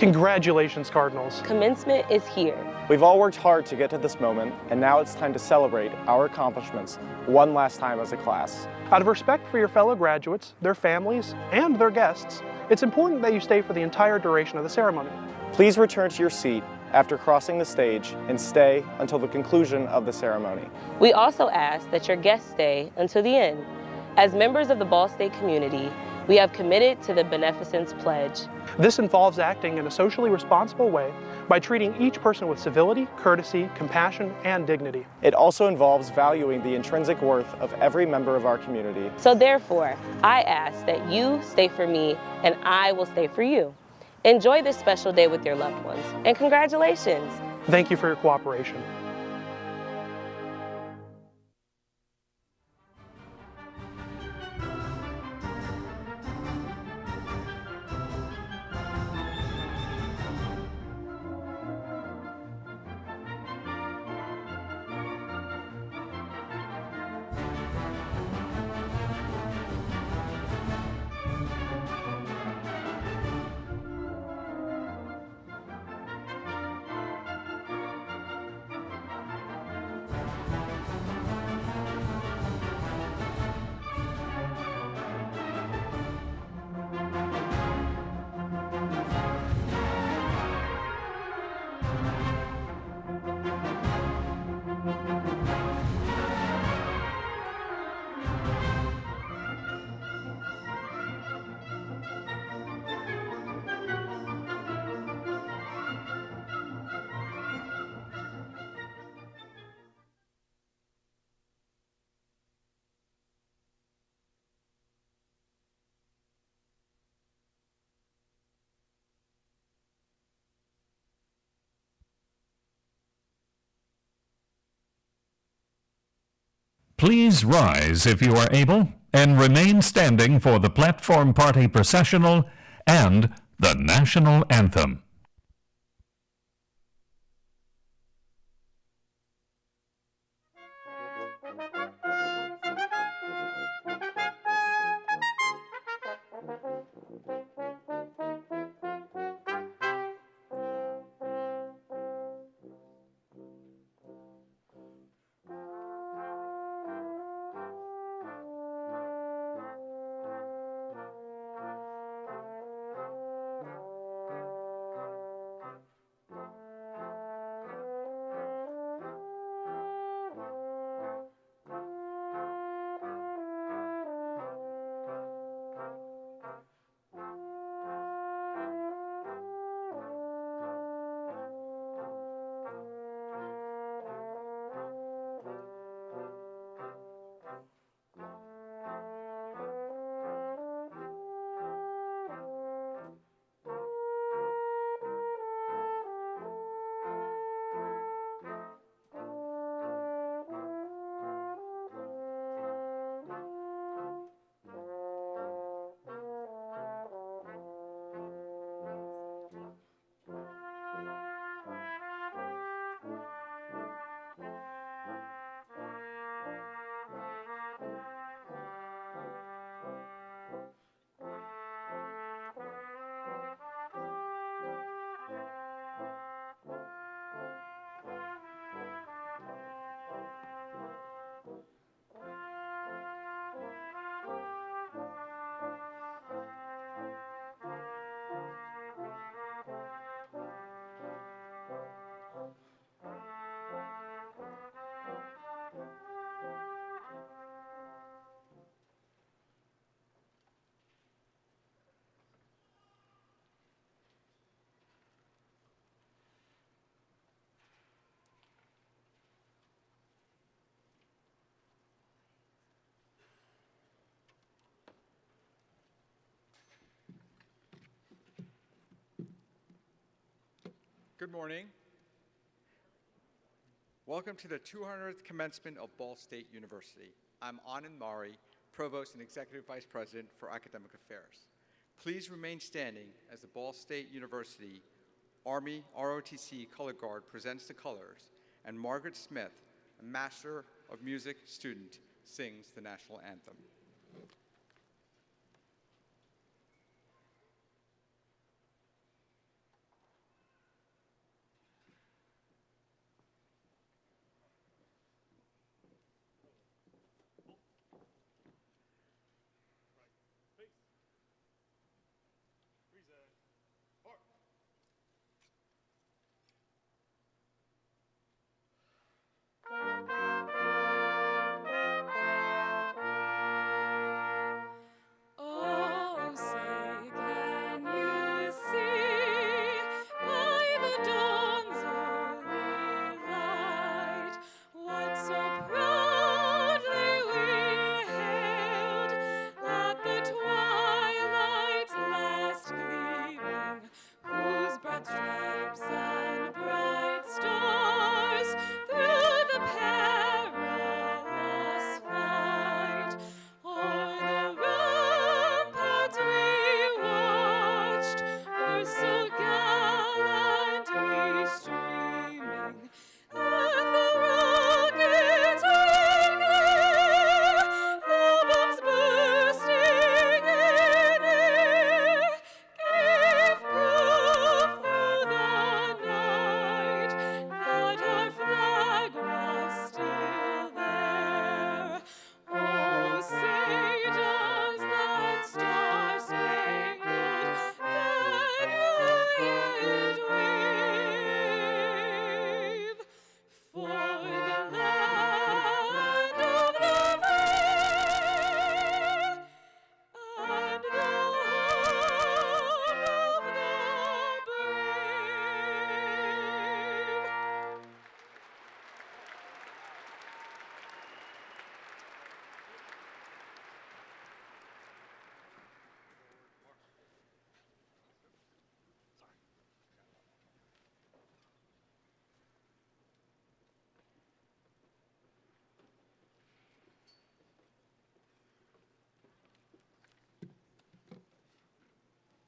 Congratulations, Cardinals. Commencement is here. We've all worked hard to get to this moment, and now it's time to celebrate our accomplishments one last time as a class. Out of respect for your fellow graduates, their families, and their guests, it's important that you stay for the entire duration of the ceremony. Please return to your seat after crossing the stage and stay until the conclusion of the ceremony. We also ask that your guests stay until the end. As members of the Ball State community, we have committed to the Beneficence Pledge. This involves acting in a socially responsible way by treating each person with civility, courtesy, compassion, and dignity. It also involves valuing the intrinsic worth of every member of our community. So therefore, I ask that you stay for me and I will stay for you. Enjoy this special day with your loved ones, and congratulations. Thank you for your cooperation. Please rise if you are able and remain standing for the Platform Party Processional and the National Anthem. Good morning. Welcome to the 200th commencement of Ball State University. I'm Anand Mari, Provost and Executive Vice President for Academic Affairs. Please remain standing as the Ball State University Army ROTC Color Guard presents the colors, and Margaret Smith, a Master of Music student, sings the national anthem.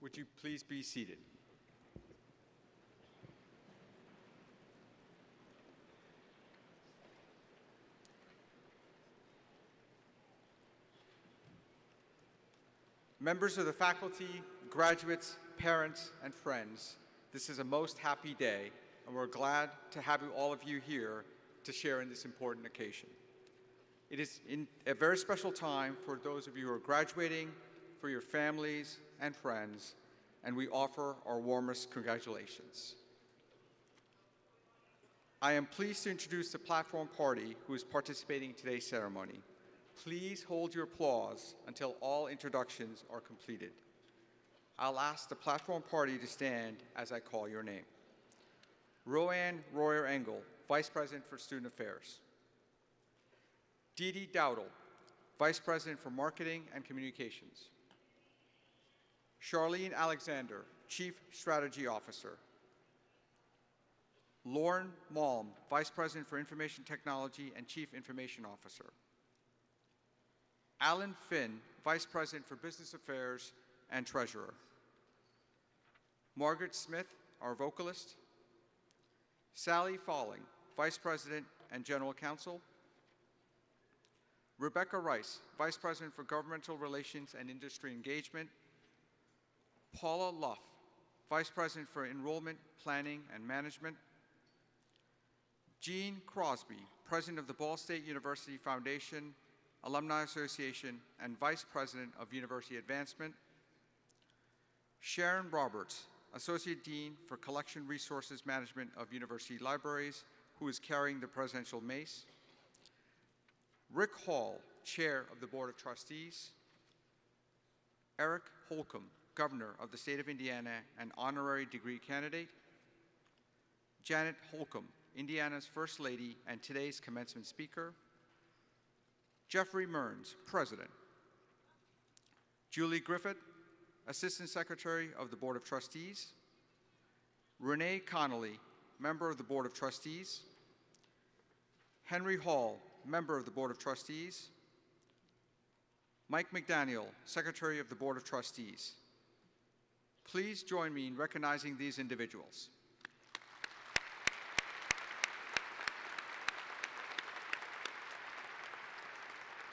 Would you please be seated? Members of the faculty, graduates, parents, and friends, this is a most happy day, and we're glad to have all of you here to share in this important occasion. It is a very special time for those of you who are graduating, for your families and friends, and we offer our warmest congratulations. I am pleased to introduce the platform party who is participating in today's ceremony. Please hold your applause until all introductions are completed. I'll ask the platform party to stand as I call your name. Roanne Royer-Engel, Vice President for Student Affairs. Dee Dee Dowdle, Vice President for Marketing and Communications. Charlene Alexander, Chief Strategy Officer. Lauren Malm, Vice President for Information Technology and Chief Information Officer. Alan Finn, Vice President for Business Affairs and Treasurer. Margaret Smith, our vocalist. Sally Falling, Vice President and General Counsel. Rebecca Rice, Vice President for Governmental Relations and Industry Engagement. Paula Luff, Vice President for Enrollment, Planning, and Management. Jean Crosby, President of the Ball State University Foundation, Alumni Association, and Vice President of University Advancement. Sharon Roberts, Associate Dean for Collection Resources Management of University Libraries, who is carrying the Presidential Mace. Rick Hall, Chair of the Board of Trustees. Eric Holcomb, Governor of the State of Indiana and Honorary Degree Candidate. Janet Holcomb, Indiana's First Lady and today's Commencement Speaker. Jeffrey Mearns, President. Julie Griffith, Assistant Secretary of the Board of Trustees. Renee Connolly, Member of the Board of Trustees. Henry Hall, Member of the Board of Trustees. Mike McDaniel, Secretary of the Board of Trustees. Please join me in recognizing these individuals.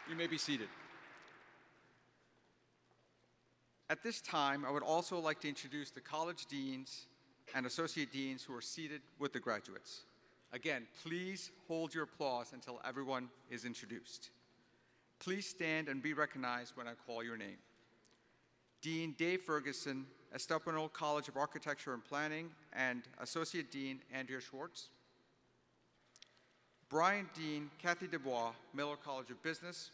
You may be seated. At this time, I would also like to introduce the college deans and associate deans who are seated with the graduates. Again, please hold your applause until everyone is introduced. Please stand and be recognized when I call your name. Dean Dave Ferguson, Estepano College of Architecture and Planning, and Associate Dean Andrea Schwartz. Brian Dean Kathy Dubois, Miller College of Business.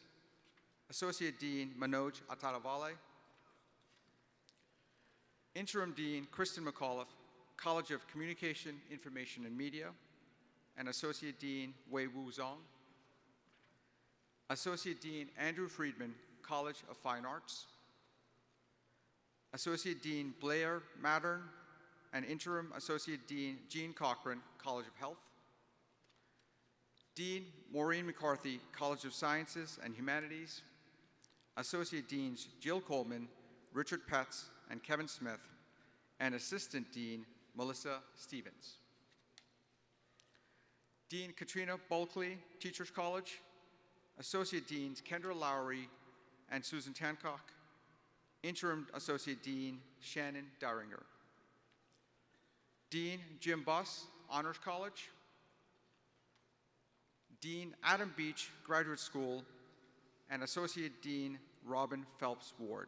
Associate Dean Manoj Ataravale. Interim Dean Kristen McAuliffe, College of Communication, Information, and Media, and Associate Dean Wei Wu Zong. Associate Dean Andrew Friedman, College of Fine Arts. Associate Dean Blair Mattern, and Interim Associate Dean Jean Cochran, College of Health. Dean Maureen McCarthy, College of Sciences and Humanities. Associate Deans Jill Coleman, Richard Petz, and Kevin Smith, and Assistant Dean Melissa Stevens. Dean Katrina Bulkley, Teachers College. Associate Deans Kendra Lowry and Susan Tancock. Interim Associate Dean Shannon Daringer. Dean Jim Buss, Honors College. Dean Adam Beach, Graduate School, and Associate Dean Robin Phelps Ward.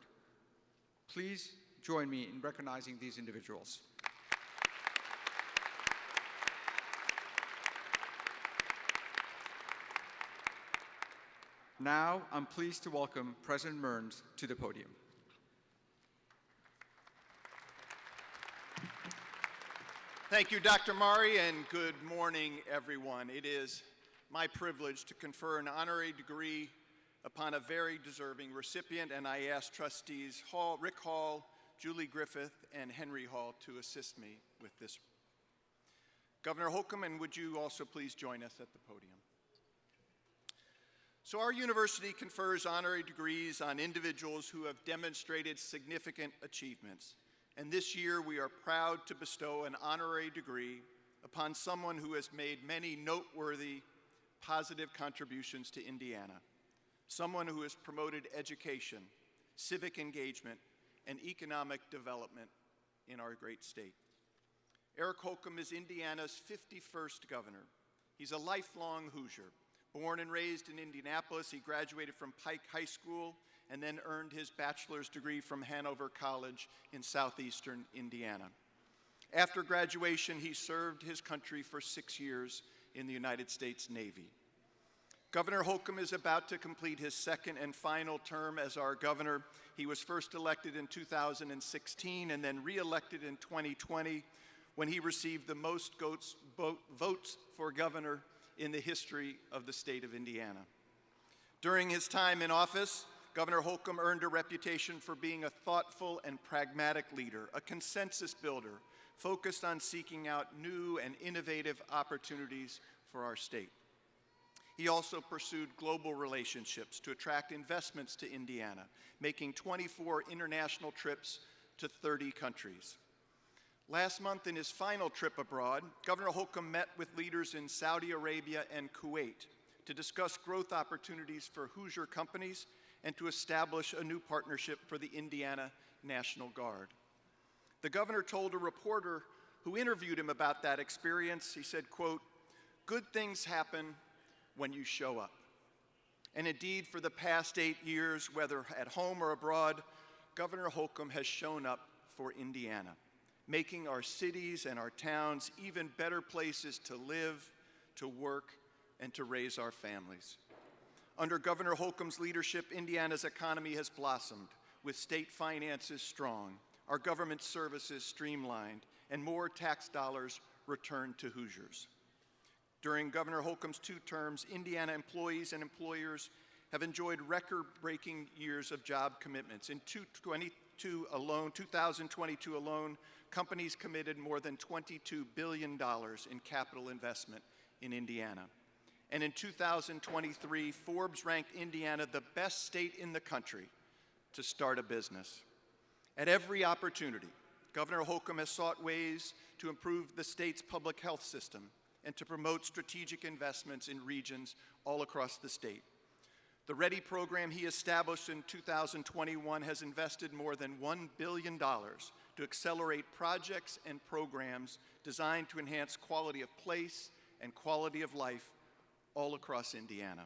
Please join me in recognizing these individuals. Now, I'm pleased to welcome President Mearns to the podium. Thank you, Dr. Mari, and good morning, everyone. It is my privilege to confer an honorary degree upon a very deserving recipient, and I ask trustees Rick Hall, Julie Griffith, and Henry Hall to assist me with this. Governor Holcomb, and would you also please join us at the podium? So our university confers honorary degrees on individuals who have demonstrated significant achievements And this year we are proud to bestow an honorary degree upon someone who has made many noteworthy positive contributions to Indiana, someone who has promoted education, civic engagement, and economic development in our great state. Eric Holcomb is Indiana's 51st governor. He's a lifelong Hoosier. Born and raised in Indianapolis, he graduated from Pike High School and then earned his bachelor's degree from Hanover College in southeastern Indiana. After graduation, he served his country for 6 years in the United States Navy. Governor Holcomb is about to complete his second and final term as our governor. He was first elected in 2016 and then re-elected in 2020 when he received the most votes for governor in the history of the state of Indiana. During his time in office, Governor Holcomb earned a reputation for being a thoughtful and pragmatic leader, a consensus builder, focused on seeking out new and innovative opportunities for our state. He also pursued global relationships to attract investments to Indiana, making 24 international trips to 30 countries. Last month, in his final trip abroad, Governor Holcomb met with leaders in Saudi Arabia and Kuwait to discuss growth opportunities for Hoosier companies and to establish a new partnership for the Indiana National Guard. The governor told a reporter who interviewed him about that experience, he said, quote, "Good things happen when you show up." And indeed, for the past 8 years, whether at home or abroad, Governor Holcomb has shown up for Indiana, making our cities and our towns even better places to live, to work, and to raise our families. Under Governor Holcomb's leadership, Indiana's economy has blossomed, with state finances strong, our government services streamlined, and more tax dollars returned to Hoosiers. During Governor Holcomb's 2 terms, Indiana employees and employers have enjoyed record-breaking years of job commitments. In 2022 alone, companies committed more than $22 billion in capital investment in Indiana. And in 2023, Forbes ranked Indiana the best state in the country to start a business. At every opportunity, Governor Holcomb has sought ways to improve the state's public health system and to promote strategic investments in regions all across the state. The READY program he established in 2021 has invested more than $1 billion to accelerate projects and programs designed to enhance quality of place and quality of life all across Indiana.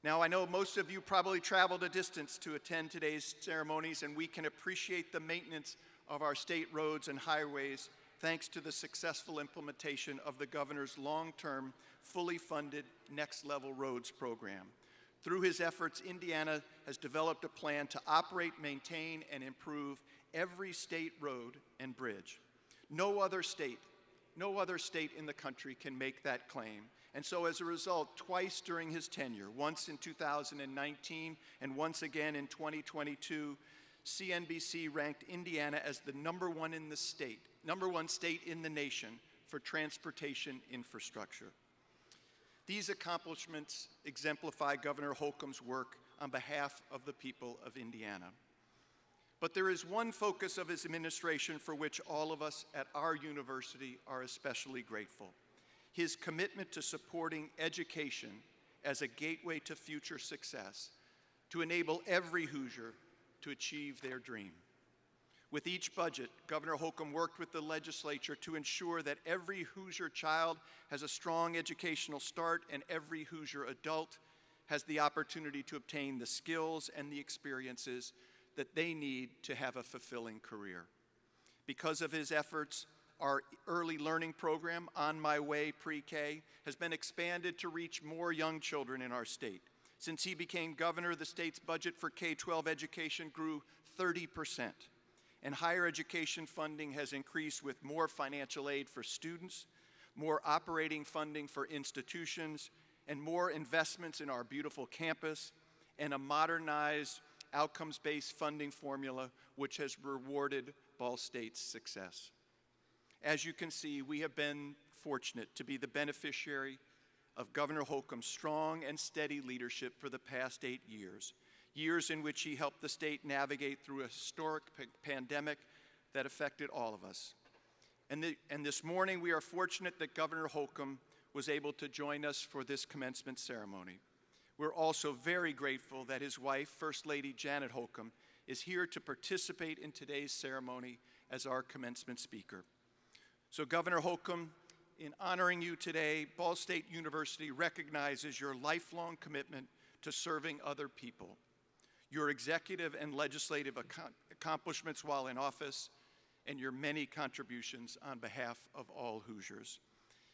Now, I know most of you probably traveled a distance to attend today's ceremonies, and we can appreciate the maintenance of our state roads and highways thanks to the successful implementation of the governor's long-term, fully funded Next Level Roads program. Through his efforts, Indiana has developed a plan to operate, maintain, and improve every state road and bridge. No other state in the country can make that claim. And so as a result, twice during his tenure, once in 2019 and once again in 2022, CNBC ranked Indiana as the number one state in the nation for transportation infrastructure. These accomplishments exemplify Governor Holcomb's work on behalf of the people of Indiana. But there is one focus of his administration for which all of us at our university are especially grateful: his commitment to supporting education as a gateway to future success, to enable every Hoosier to achieve their dream. With each budget, Governor Holcomb worked with the legislature to ensure that every Hoosier child has a strong educational start and every Hoosier adult has the opportunity to obtain the skills and the experiences that they need to have a fulfilling career. Because of his efforts, our early learning program, On My Way Pre-K, has been expanded to reach more young children in our state. Since he became governor, the state's budget for K-12 education grew 30%, and higher education funding has increased with more financial aid for students, more operating funding for institutions, and more investments in our beautiful campus, and a modernized outcomes-based funding formula which has rewarded Ball State's success. As you can see, we have been fortunate to be the beneficiary of Governor Holcomb's strong and steady leadership for the past 8 years, years in which he helped the state navigate through a historic pandemic, that affected all of us. And this morning, we are fortunate that Governor Holcomb was able to join us for this commencement ceremony. We're also very grateful that his wife, First Lady Janet Holcomb, is here to participate in today's ceremony as our commencement speaker. So Governor Holcomb, in honoring you today, Ball State University recognizes your lifelong commitment to serving other people, your executive and legislative accomplishments while in office, and your many contributions on behalf of all Hoosiers.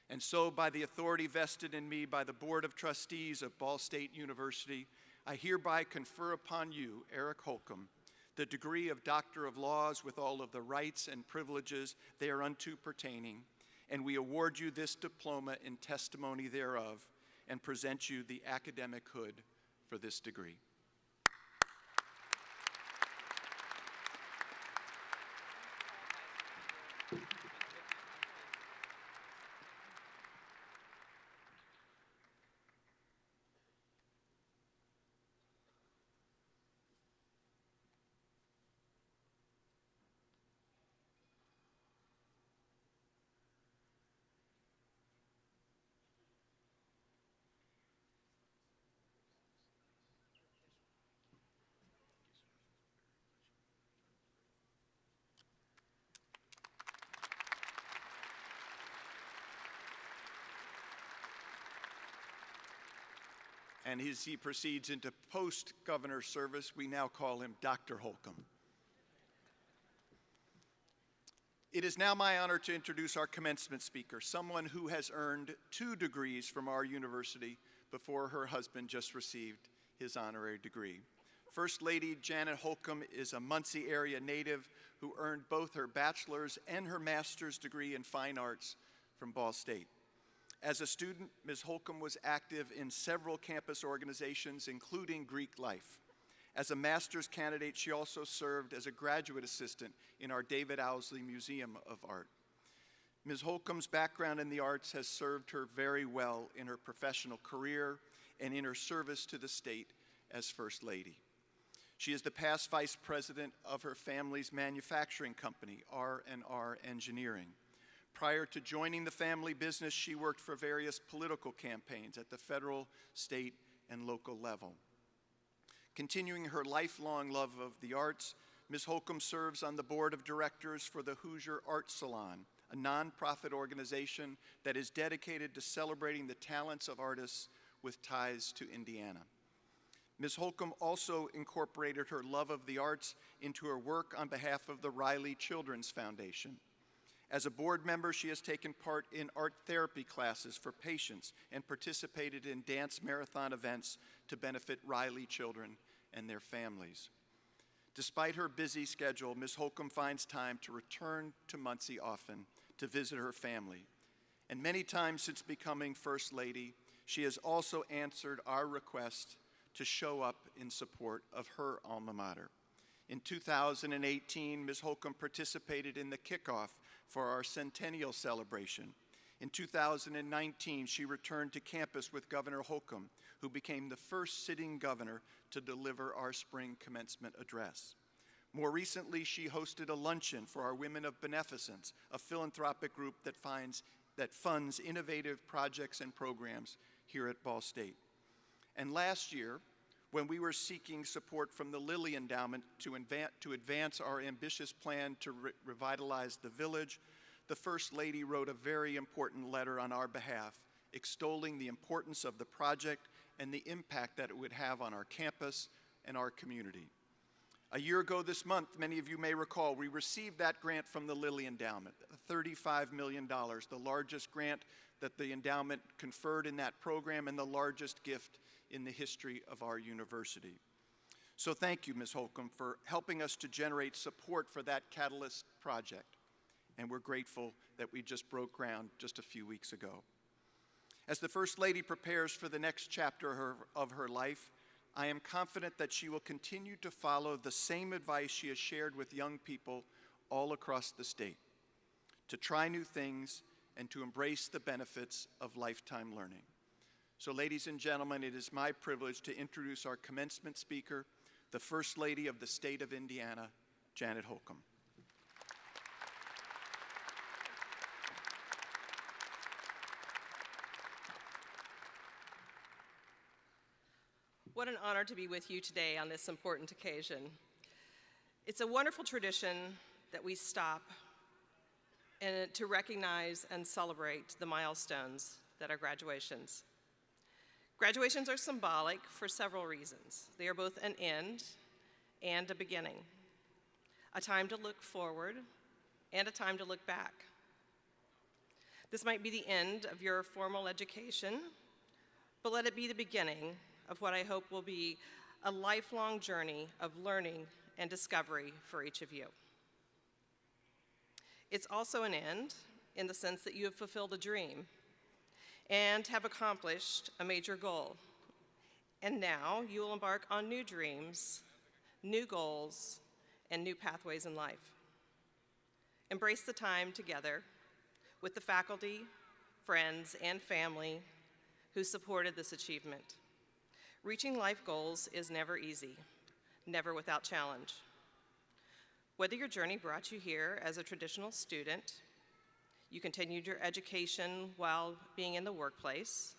And so, by the authority vested in me by the Board of Trustees of Ball State University, I hereby confer upon you, Eric Holcomb, the degree of Doctor of Laws with all of the rights and privileges thereunto pertaining, and we award you this diploma in testimony thereof, and present you the academic hood for this degree. And as he proceeds into post-governor service, we now call him Dr. Holcomb. It is now my honor to introduce our commencement speaker, someone who has earned 2 degrees from our university before her husband just received his honorary degree. First Lady Janet Holcomb is a Muncie area native who earned both her bachelor's and her master's degree in fine arts from Ball State. As a student, Ms. Holcomb was active in several campus organizations, including Greek Life. As a master's candidate, she also served as a graduate assistant in our David Owsley Museum of Art. Ms. Holcomb's background in the arts has served her very well in her professional career and in her service to the state as First Lady. She is the past vice president of her family's manufacturing company, R&R Engineering. Prior to joining the family business, she worked for various political campaigns at the federal, state, and local level. Continuing her lifelong love of the arts, Ms. Holcomb serves on the board of directors for the Hoosier Art Salon, a nonprofit organization that is dedicated to celebrating the talents of artists with ties to Indiana. Ms. Holcomb also incorporated her love of the arts into her work on behalf of the Riley Children's Foundation. As a board member, she has taken part in art therapy classes for patients and participated in dance marathon events to benefit Riley children and their families. Despite her busy schedule, Ms. Holcomb finds time to return to Muncie often to visit her family. And many times since becoming First Lady, she has also answered our request to show up in support of her alma mater. In 2018, Ms. Holcomb participated in the kickoff for our centennial celebration. In 2019, she returned to campus with Governor Holcomb, who became the first sitting governor to deliver our spring commencement address. More recently, she hosted a luncheon for our Women of Beneficence, a philanthropic group that funds innovative projects and programs here at Ball State. And last year, when we were seeking support from the Lilly Endowment to advance our ambitious plan to revitalize the village, the First Lady wrote a very important letter on our behalf, extolling the importance of the project and the impact that it would have on our campus and our community. A year ago this month, many of you may recall, we received that grant from the Lilly Endowment, $35 million, the largest grant that the endowment conferred in that program and the largest gift in the history of our university. So thank you, Ms. Holcomb, for helping us to generate support for that Catalyst project. And we're grateful that we just broke ground just a few weeks ago. As the First Lady prepares for the next chapter of her life, I am confident that she will continue to follow the same advice she has shared with young people all across the state, to try new things and to embrace the benefits of lifetime learning. So, ladies and gentlemen, it is my privilege to introduce our commencement speaker, the First Lady of the state of Indiana, Janet Holcomb. What an honor to be with you today on this important occasion. It's a wonderful tradition that we stop and to recognize and celebrate the milestones that are graduations. Graduations are symbolic for several reasons. They are both an end and a beginning, a time to look forward and a time to look back. This might be the end of your formal education, but let it be the beginning of what I hope will be a lifelong journey of learning and discovery for each of you. It's also an end in the sense that you have fulfilled a dream and have accomplished a major goal. And now you will embark on new dreams, new goals, and new pathways in life. Embrace the time together with the faculty, friends, and family who supported this achievement. Reaching life goals is never easy, never without challenge. Whether your journey brought you here as a traditional student, you continued your education while being in the workplace,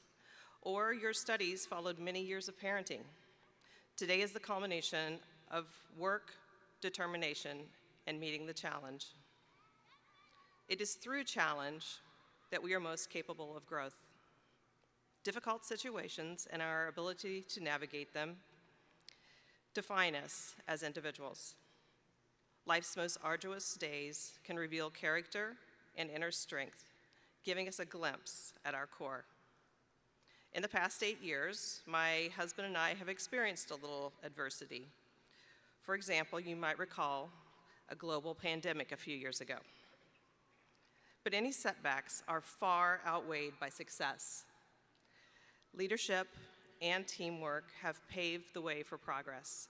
or your studies followed many years of parenting, today is the culmination of work, determination, and meeting the challenge. It is through challenge that we are most capable of growth. Difficult situations and our ability to navigate them define us as individuals. Life's most arduous days can reveal character and inner strength, giving us a glimpse at our core. In the past 8 years, my husband and I have experienced a little adversity. For example, you might recall a global pandemic a few years ago. But any setbacks are far outweighed by success. Leadership and teamwork have paved the way for progress.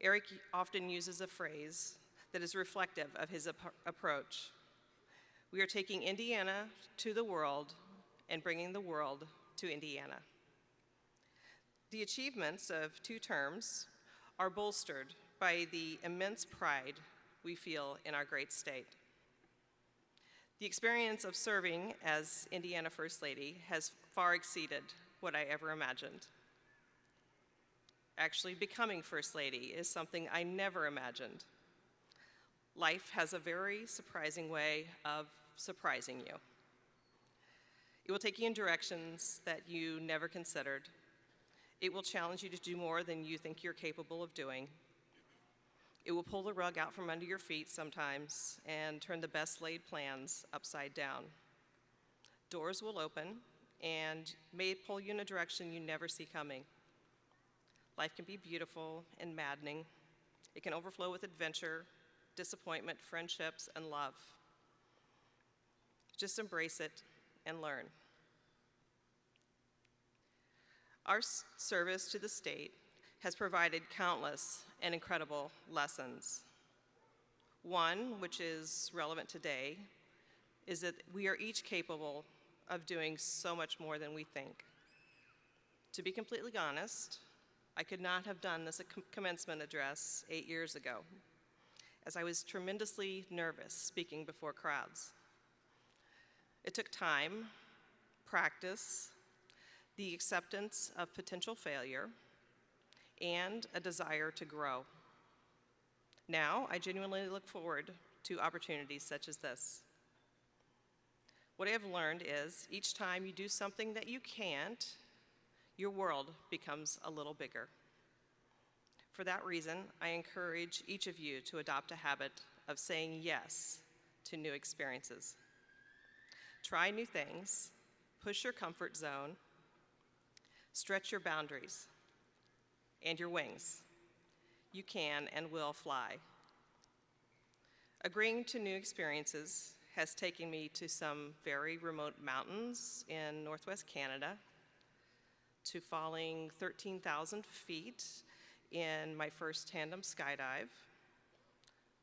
Eric often uses a phrase that is reflective of his approach. We are taking Indiana to the world and bringing the world to Indiana. The achievements of 2 terms are bolstered by the immense pride we feel in our great state. The experience of serving as Indiana First Lady has far exceeded what I ever imagined. Actually, becoming First Lady is something I never imagined. Life has a very surprising way of surprising you. It will take you in directions that you never considered. It will challenge you to do more than you think you're capable of doing. It will pull the rug out from under your feet sometimes and turn the best laid plans upside down. Doors will open and may pull you in a direction you never see coming. Life can be beautiful and maddening. It can overflow with adventure, disappointment, friendships, and love. Just embrace it and learn. Our service to the state has provided countless and incredible lessons. One, which is relevant today, is that we are each capable of doing so much more than we think. To be completely honest, I could not have done this commencement address 8 years ago, as I was tremendously nervous speaking before crowds. It took time, practice, the acceptance of potential failure, and a desire to grow. Now, I genuinely look forward to opportunities such as this. What I have learned is each time you do something that you can't, your world becomes a little bigger. For that reason, I encourage each of you to adopt a habit of saying yes to new experiences. Try new things, push your comfort zone, stretch your boundaries and your wings. You can and will fly. Agreeing to new experiences has taken me to some very remote mountains in Northwest Canada, to falling 13,000 feet in my first tandem skydive,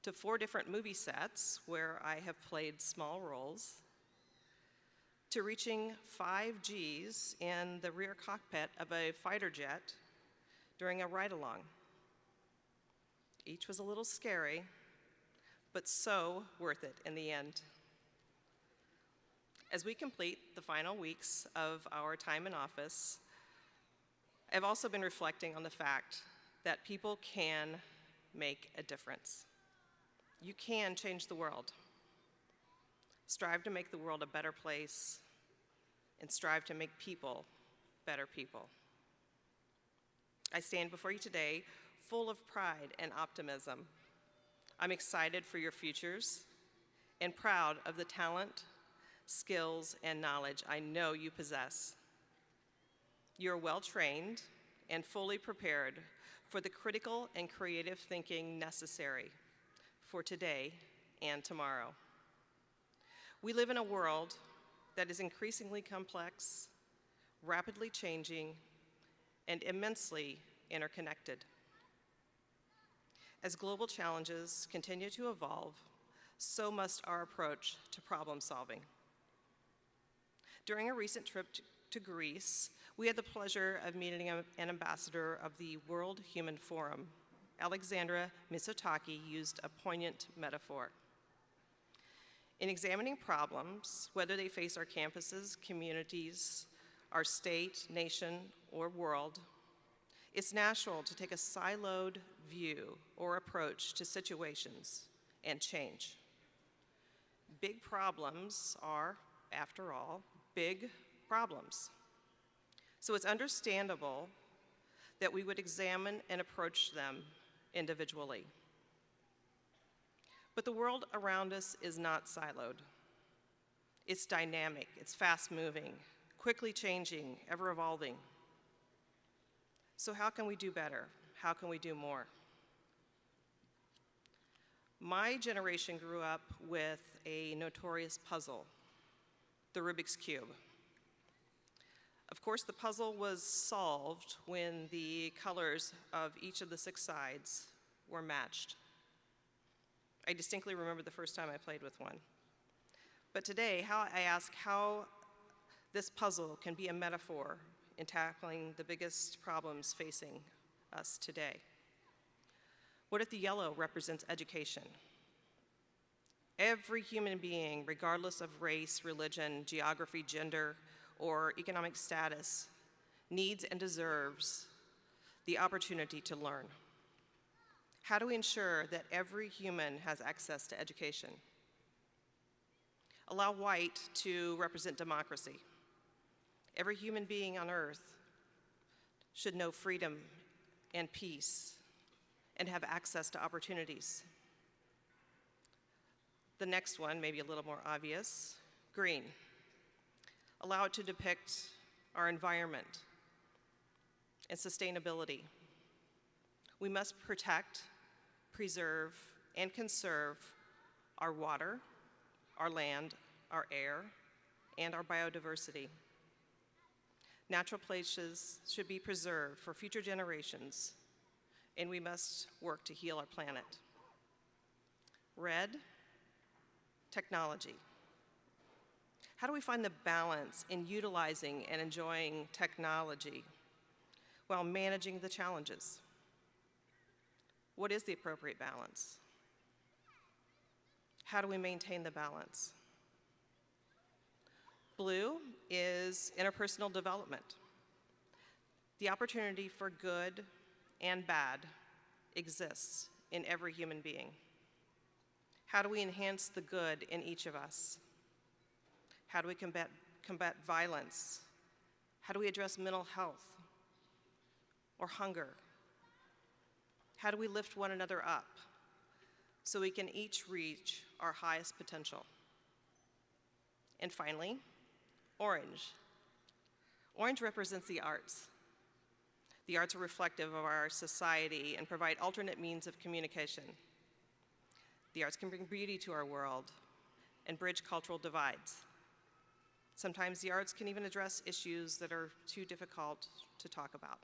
to 4 different movie sets where I have played small roles, to reaching 5 Gs in the rear cockpit of a fighter jet during a ride-along. Each was a little scary, but so worth it in the end. As we complete the final weeks of our time in office, I've also been reflecting on the fact that people can make a difference. You can change the world. Strive to make the world a better place, and strive to make people better people. I stand before you today full of pride and optimism. I'm excited for your futures and proud of the talent, skills, and knowledge I know you possess. You're well trained and fully prepared for the critical and creative thinking necessary for today and tomorrow. We live in a world that is increasingly complex, rapidly changing, and immensely interconnected. As global challenges continue to evolve, so must our approach to problem solving. During a recent trip to Greece, we had the pleasure of meeting an ambassador of the World Human Forum. Alexandra Mitsotakis used a poignant metaphor. In examining problems, whether they face our campuses, communities, our state, nation, or world, it's natural to take a siloed view or approach to situations and change. Big problems are, after all, big problems. So it's understandable that we would examine and approach them individually. But the world around us is not siloed. It's dynamic, it's fast-moving, quickly changing, ever-evolving. So how can we do better? How can we do more? My generation grew up with a notorious puzzle, the Rubik's Cube. Of course, the puzzle was solved when the colors of each of the 6 sides were matched. I distinctly remember the first time I played with one. But today, I ask how this puzzle can be a metaphor in tackling the biggest problems facing us today. What if the yellow represents education? Every human being, regardless of race, religion, geography, gender, or economic status, needs and deserves the opportunity to learn. How do we ensure that every human has access to education? Allow white to represent democracy. Every human being on earth should know freedom and peace and have access to opportunities. The next one, maybe a little more obvious, green. Allow it to depict our environment and sustainability. We must protect, preserve, and conserve our water, our land, our air, and our biodiversity. Natural places should be preserved for future generations, and we must work to heal our planet. Red, technology. How do we find the balance in utilizing and enjoying technology while managing the challenges? What is the appropriate balance? How do we maintain the balance? Blue is interpersonal development. The opportunity for good and bad exists in every human being. How do we enhance the good in each of us? How do we combat violence? How do we address mental health or hunger? How do we lift one another up so we can each reach our highest potential? And finally, orange. Orange represents the arts. The arts are reflective of our society and provide alternate means of communication. The arts can bring beauty to our world and bridge cultural divides. Sometimes the arts can even address issues that are too difficult to talk about.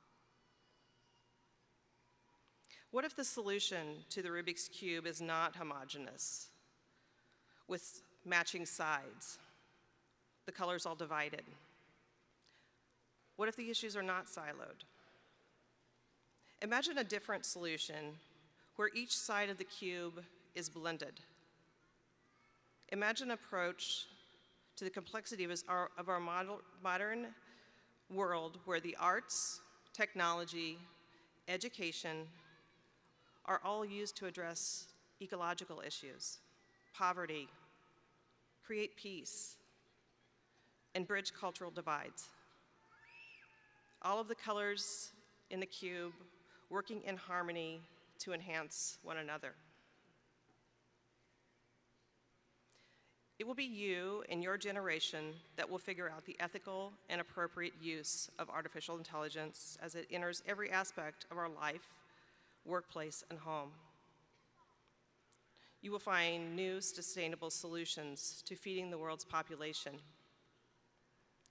What if the solution to the Rubik's Cube is not homogeneous, with matching sides, the colors all divided? What if the issues are not siloed? Imagine a different solution where each side of the cube is blended. Imagine an approach to the complexity of our modern world where the arts technology, education are all used to address ecological issues, poverty, create peace, and bridge cultural divides. All of the colors in the cube working in harmony to enhance one another. It will be you and your generation that will figure out the ethical and appropriate use of artificial intelligence as it enters every aspect of our life, workplace, and home. You will find new sustainable solutions to feeding the world's population.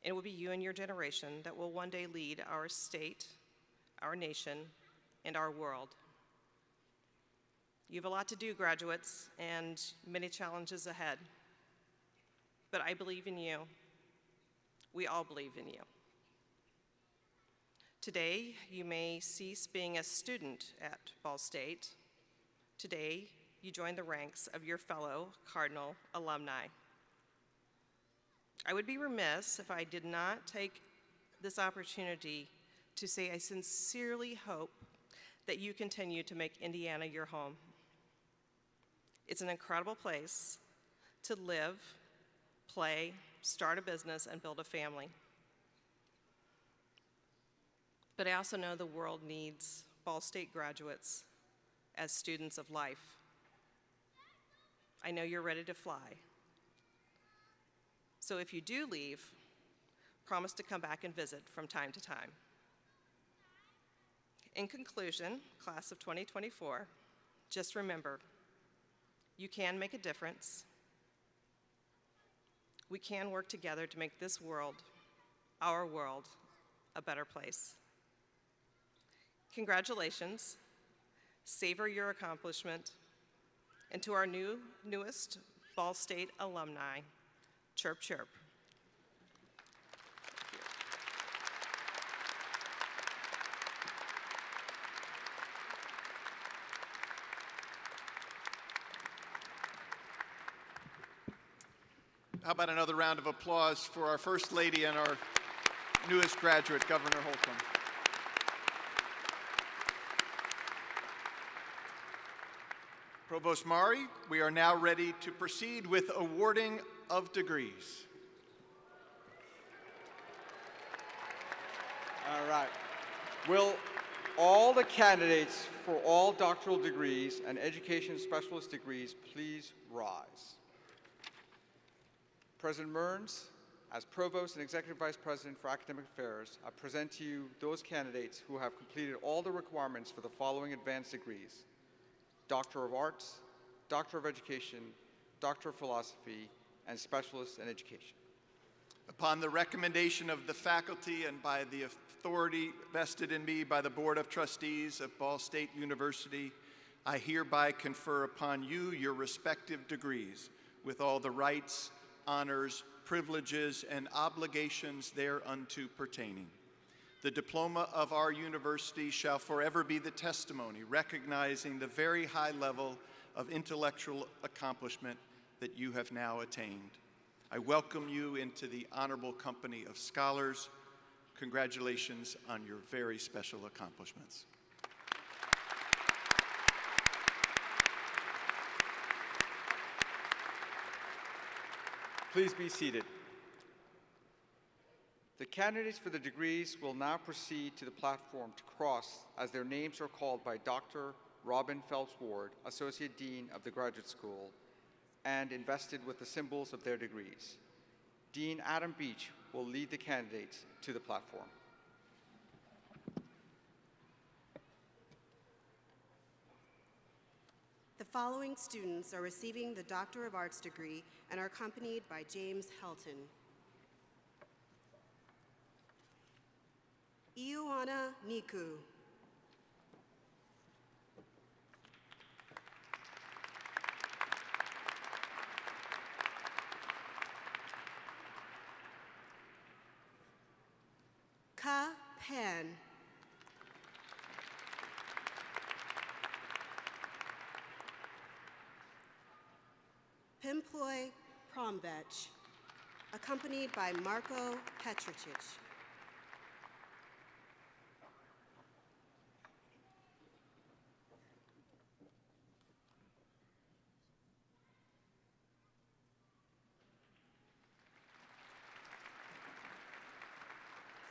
It will be you and your generation that will one day lead our state, our nation, and our world. You have a lot to do, graduates, and many challenges ahead. But I believe in you. We all believe in you. Today, you may cease being a student at Ball State. Today, you join the ranks of your fellow Cardinal alumni. I would be remiss if I did not take this opportunity to say I sincerely hope that you continue to make Indiana your home. It's an incredible place to live, play, start a business, and build a family. But I also know the world needs Ball State graduates as students of life. I know you're ready to fly. So if you do leave, promise to come back and visit from time to time. In conclusion, class of 2024, just remember, you can make a difference. We can work together to make this world, our world, a better place. Congratulations, savor your accomplishment, and to our newest Ball State alumni, chirp, chirp. How about another round of applause for our First Lady and our newest graduate, Governor Holcomb. Provost Mari, we are now ready to proceed with awarding of degrees. All right. Will all the candidates for all doctoral degrees and education specialist degrees please rise? President Mearns, as Provost and Executive Vice President for Academic Affairs, I present to you those candidates who have completed all the requirements for the following advanced degrees: Doctor of Arts, Doctor of Education, Doctor of Philosophy, and Specialist in Education. Upon the recommendation of the faculty and by the authority vested in me by the Board of Trustees of Ball State University, I hereby confer upon you your respective degrees with all the rights, honors, privileges, and obligations thereunto pertaining. The diploma of our university shall forever be the testimony recognizing the very high level of intellectual accomplishment that you have now attained. I welcome you into the honorable company of scholars. Congratulations on your very special accomplishments. Please be seated. The candidates for the degrees will now proceed to the platform to cross as their names are called by Dr. Robin Phelps Ward, Associate Dean of the Graduate School, and invested with the symbols of their degrees. Dean Adam Beach will lead the candidates to the platform. The following students are receiving the Doctor of Arts degree and are accompanied by James Helton. Ioana Niku. Ka Pan. Pimploy Prombech, accompanied by Marco Petricic.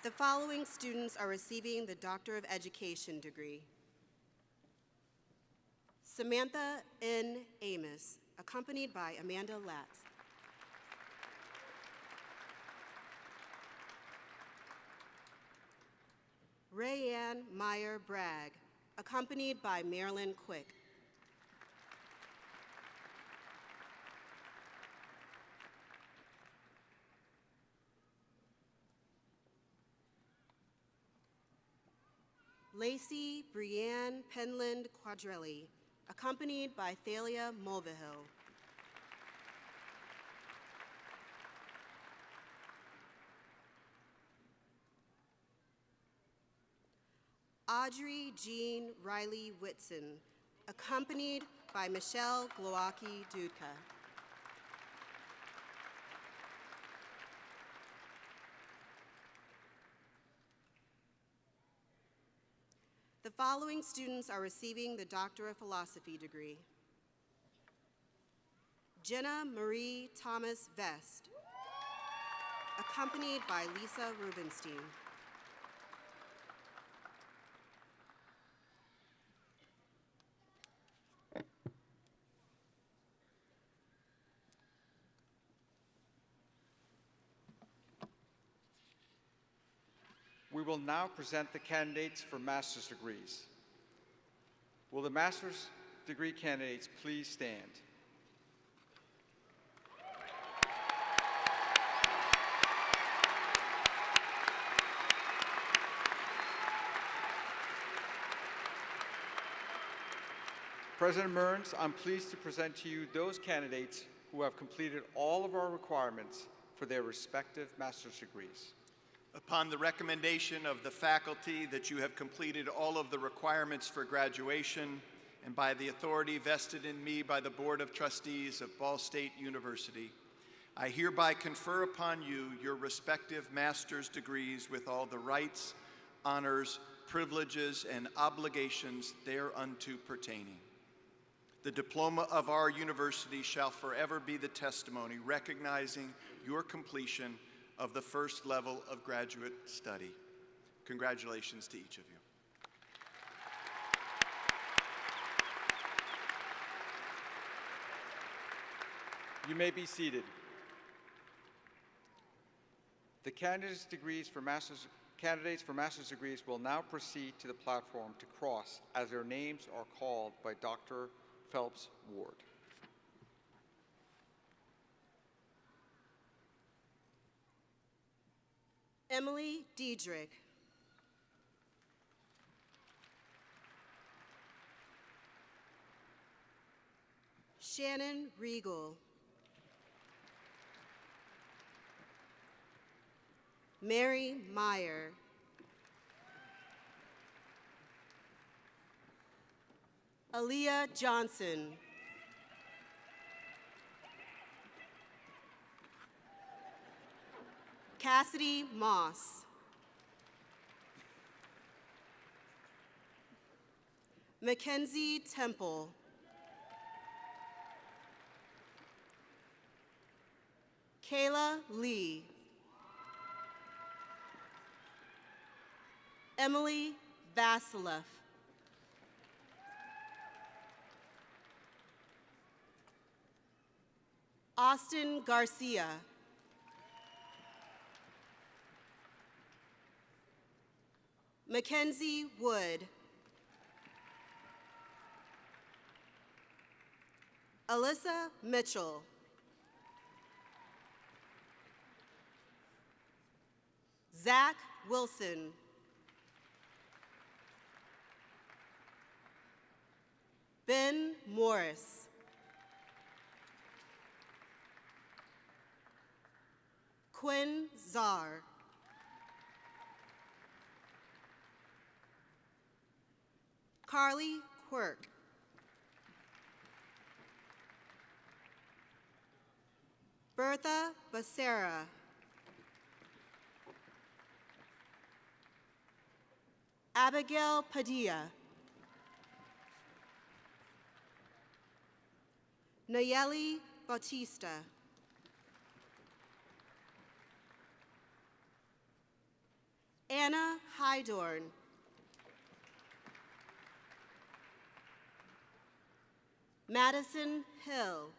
The following students are receiving the Doctor of Education degree. Samantha N. Amos, accompanied by Amanda Latz. Rayanne Meyer Bragg, accompanied by Marilyn Quick. Lacey Brianne Penland Quadrelli, accompanied by Thalia Mulvihill. Audrey Jean Riley Whitson, accompanied by Michelle Glowacki Dudka. The following students are receiving the Doctor of Philosophy degree. Jenna Marie Thomas Vest, accompanied by Lisa Rubenstein. We will now present the candidates for master's degrees. Will the master's degree candidates please stand? President Mearns, I'm pleased to present to you those candidates who have completed all of our requirements for their respective master's degrees. Upon the recommendation of the faculty that you have completed all of the requirements for graduation, and by the authority vested in me by the Board of Trustees of Ball State University, I hereby confer upon you your respective master's degrees with all the rights, honors, privileges, and obligations thereunto pertaining. The diploma of our university shall forever be the testimony recognizing your completion of the first level of graduate study. Congratulations to each of you. You may be seated. The candidates for master's degrees will now proceed to the platform to cross as their names are called by Dr. Phelps Ward. Emily Diedrich. Shannon Regal. Mary Meyer. Aaliyah Johnson. Cassidy Moss. Mackenzie Temple. Kayla Lee. Emily Vasileff. Austin Garcia. Mackenzie Wood. Alyssa Mitchell. Zach Wilson. Ben Morris. Quinn Czar. Carly Quirk. Bertha Becerra. Abigail Padilla. Nayeli Bautista. Anna Hydorn. Madison Hill.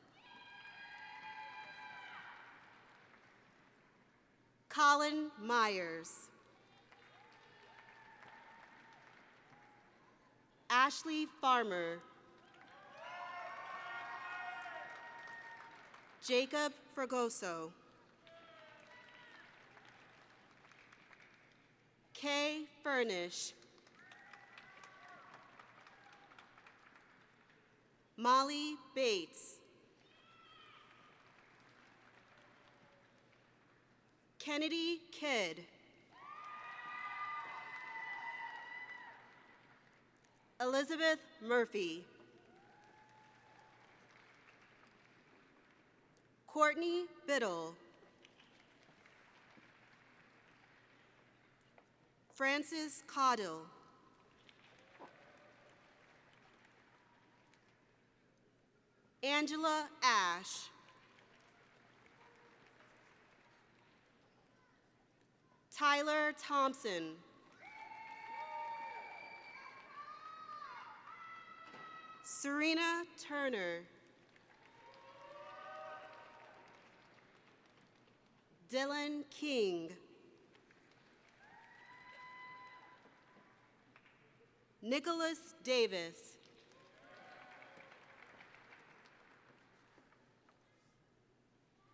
Colin Myers. Ashley Farmer. Jacob Fragoso. Kay Furnish. Molly Bates. Kennedy Kidd. Elizabeth Murphy. Courtney Biddle. Francis Caudill. Angela Ash. Tyler Thompson. Serena Turner. Dylan King. Nicholas Davis.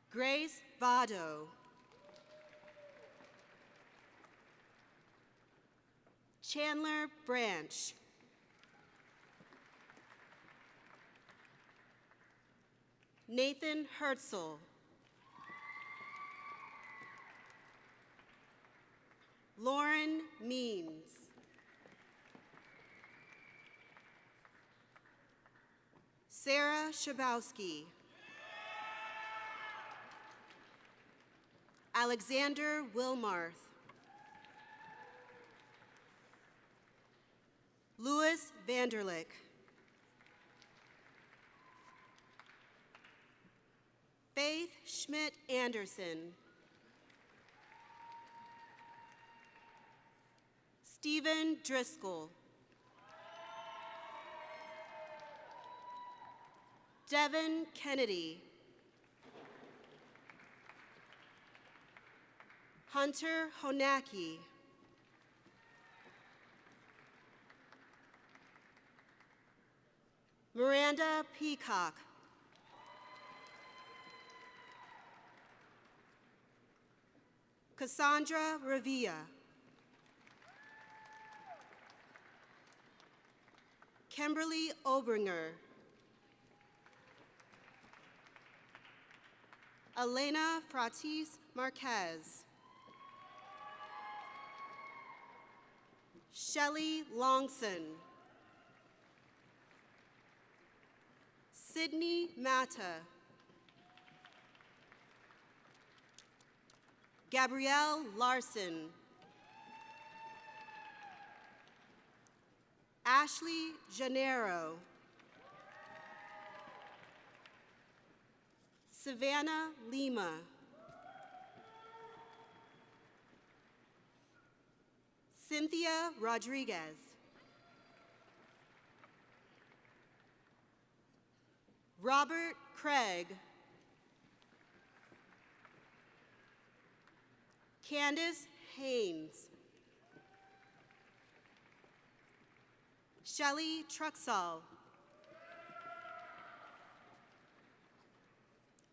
Grace Vado. Chandler Branch. Nathan Herzl. Lauren Means. Sarah Shabowski. Alexander Wilmarth. Louis Vanderlick. Faith Schmidt Anderson. Stephen Driscoll. Devin Kennedy. Hunter Honaki. Miranda Peacock. Cassandra Revilla. Kimberly Obringer. Elena Fratis Marquez. Shelley Longson. Sydney Matta. Gabrielle Larson. Ashley Gennaro. Savannah Lima. Cynthia Rodriguez. Robert Craig. Candace Haynes. Shelley Truxall.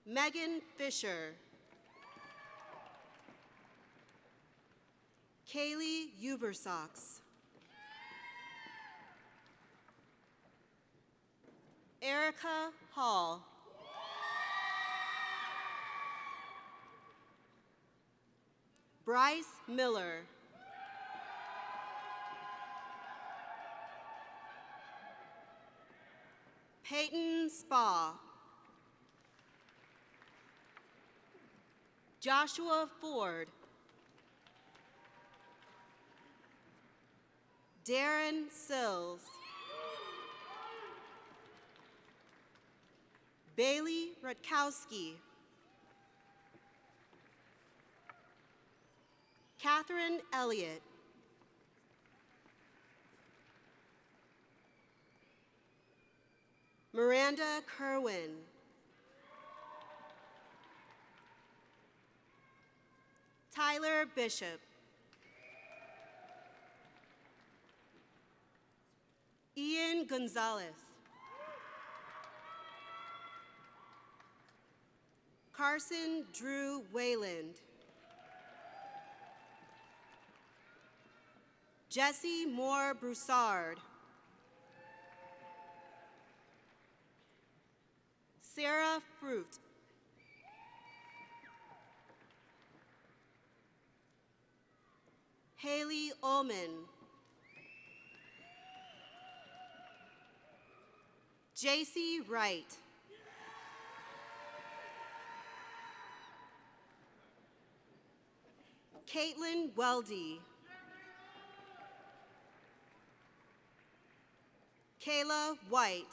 Megan Fisher. Kaylee Ubersox. Erica Hall. Bryce Miller. Peyton Spa. Joshua Ford. Darren Sills. Bailey Rutkowski. Catherine Elliott. Miranda Kerwin. Tyler Bishop. Ian Gonzalez. Carson Drew Wayland. Jesse Moore Broussard. Sarah Fruit. Haley Ullman. JC Wright. Caitlin Weldy. Kayla White.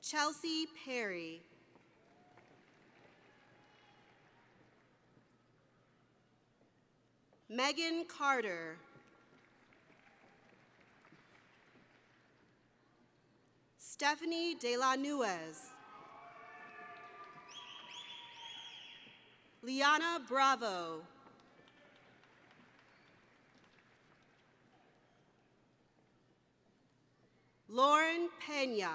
Chelsea Perry. Megan Carter. Stephanie De La Nuez. Liana Bravo. Lauren Pena.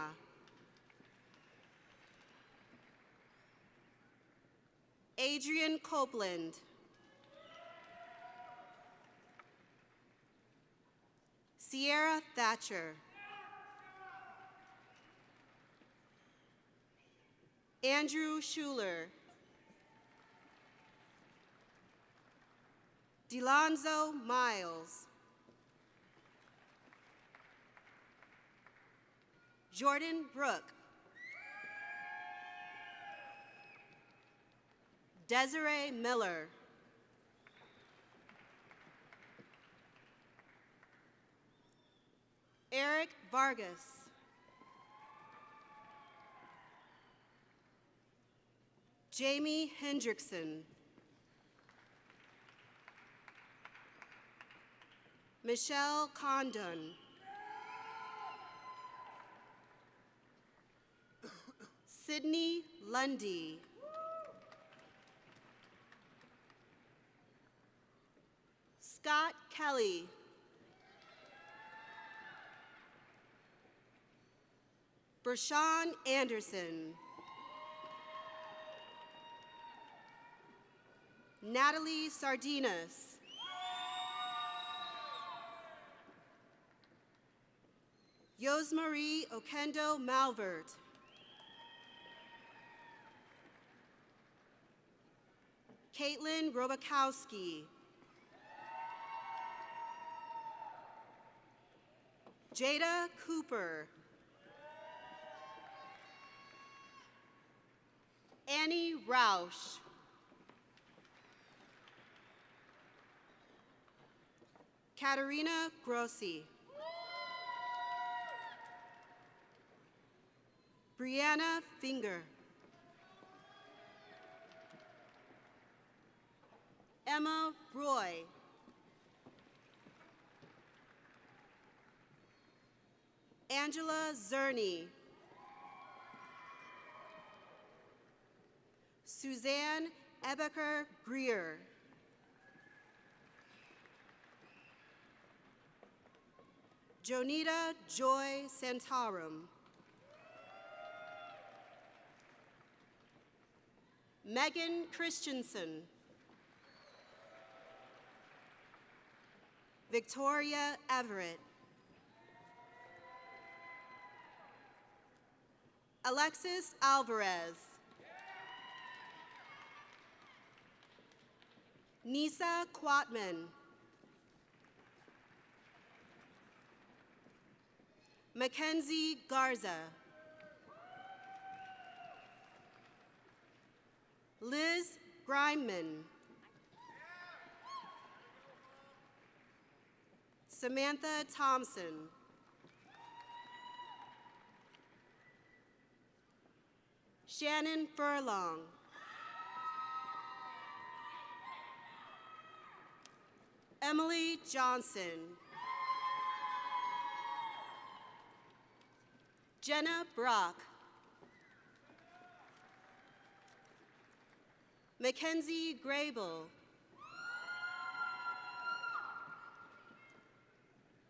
Adrian Copeland. Sierra Thatcher. Andrew Schuler. Delonzo Miles. Jordan Brooke. Desiree Miller. Eric Vargas. Jamie Hendrickson. Michelle Condon. Sydney Lundy. Scott Kelly. Bershawn Anderson. Natalie Sardinas. Yosemarie Okendo Malvert. Caitlin Robakowski. Jada Cooper. Annie Roush. Katerina Grossi. Brianna Finger. Emma Roy. Angela Zerny. Suzanne Ebeker Greer. Jonita Joy Santarum. Megan Christensen. Victoria Everett. Alexis Alvarez. Nisa Quatman. Mackenzie Garza. Liz Grineman. Samantha Thompson. Shannon Furlong. Emily Johnson. Jenna Brock. Mackenzie Grable.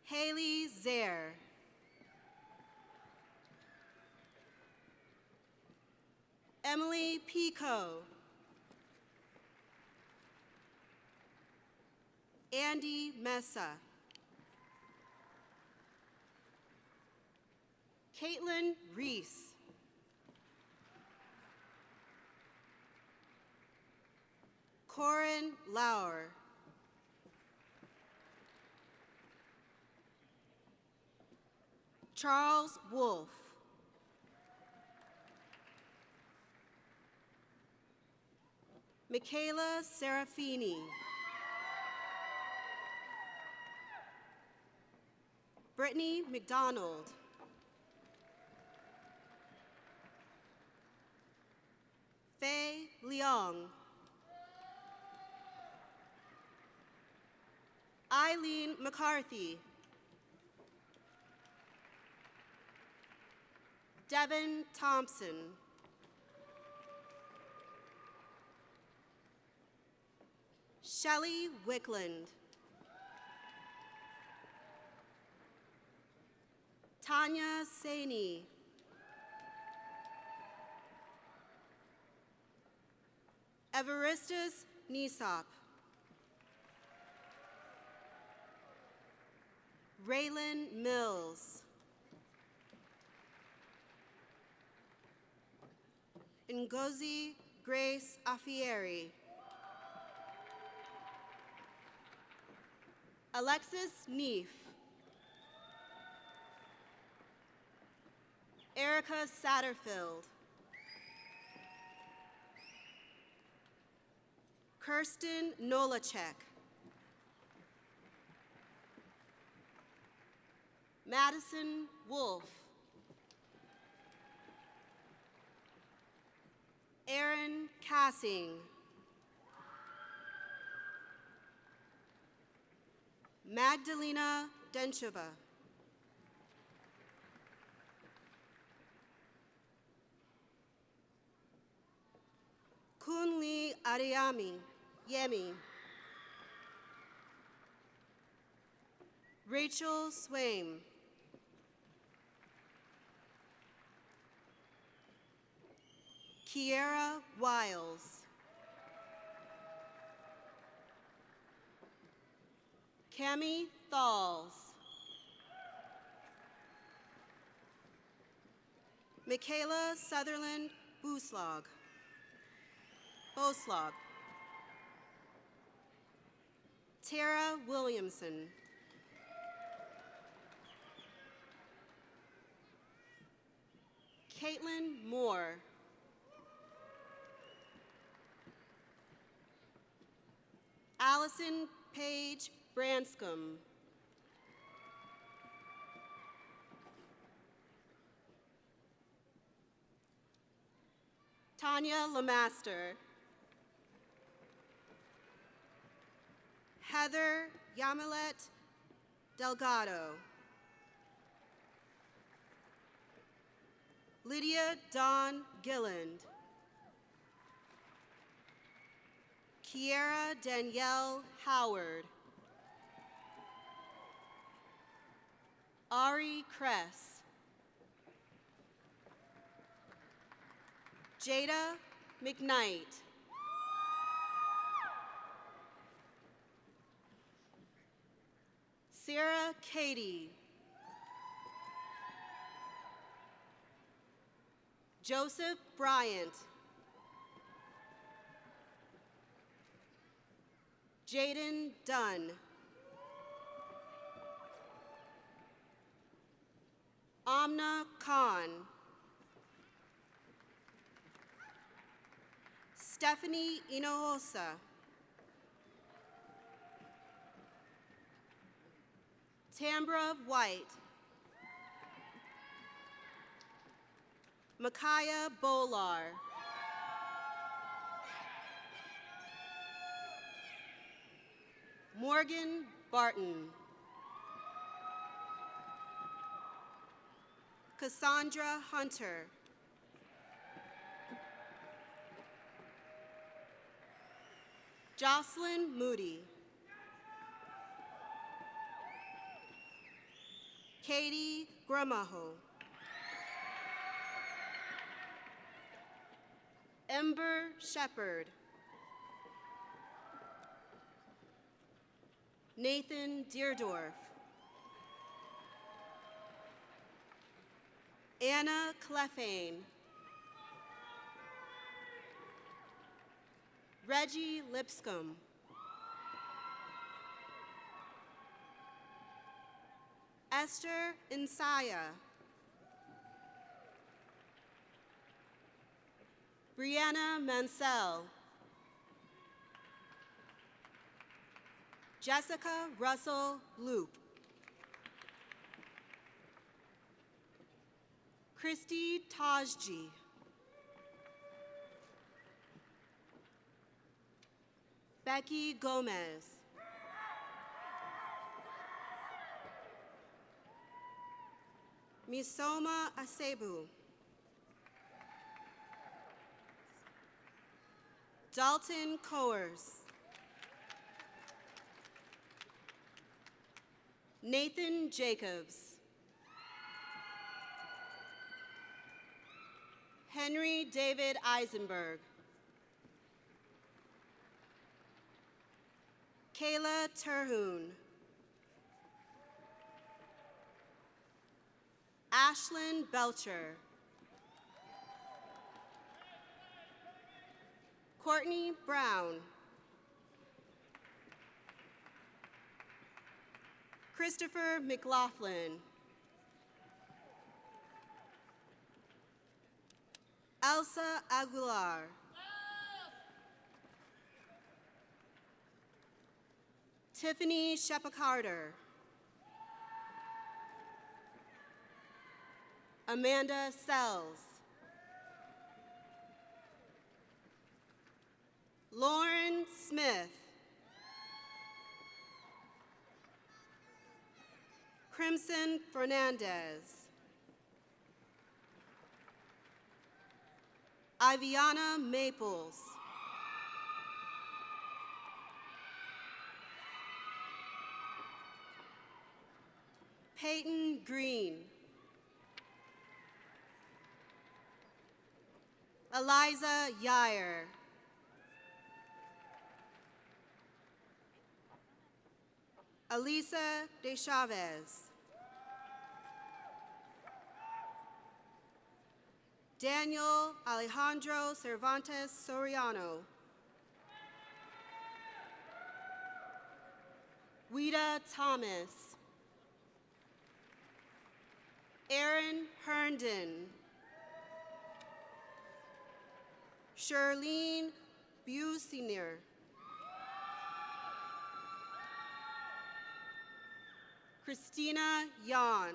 Haley Zaire. Emily Pico. Andy Mesa. Caitlin Reese. Corin Lauer. Charles Wolf. Michaela Serafini. Brittany McDonald. Faye Leong. Eileen McCarthy. Devin Thompson. Shelley Wickland. Tanya Saini. Everestus Nisop. Raylan Mills. Ngozi Grace Afieri. Alexis Neef. Erica Satterfield. Kirsten Nolachek. Madison Wolf. Aaron Cassing. Magdalena Dencheva. Kunli Ariami Yemi. Rachel Swaim. Kiera Wiles. Cami Thalls. Michaela Sutherland Boslog. Tara Williamson. Caitlin Moore. Allison Page Branscombe. Tanya Lamaster. Heather Yamilet Delgado. Lydia Dawn Gilland. Kiera Danielle Howard. Ari Kress. Jada McKnight. Sarah Cady. Joseph Bryant. Jaden Dunn. Amna Khan. Stephanie Inoosa. Tambra White. Micaiah Bolar. Morgan Barton. Cassandra Hunter. Jocelyn Moody. Katie Gramajo. Ember Shepherd. Nathan Deerdorf. Anna Clefane. Reggie Lipscomb. Esther Insaya. Brianna Mansell. Jessica Russell Loop. Christy Tajji. Becky Gomez. Misoma Asebu. Dalton Coers. Nathan Jacobs. Henry David Eisenberg. Kayla Terhune. Ashlyn Belcher. Courtney Brown. Christopher McLaughlin. Elsa Aguilar. Tiffany Shepard-Carter. Amanda Sells. Lauren Smith. Crimson Fernandez. Iviana Maples. Peyton Green. Eliza Yair. Elisa De Chavez. Daniel Alejandro Cervantes Soriano. Wida Thomas. Aaron Herndon. Charlene Businer. Christina Yan.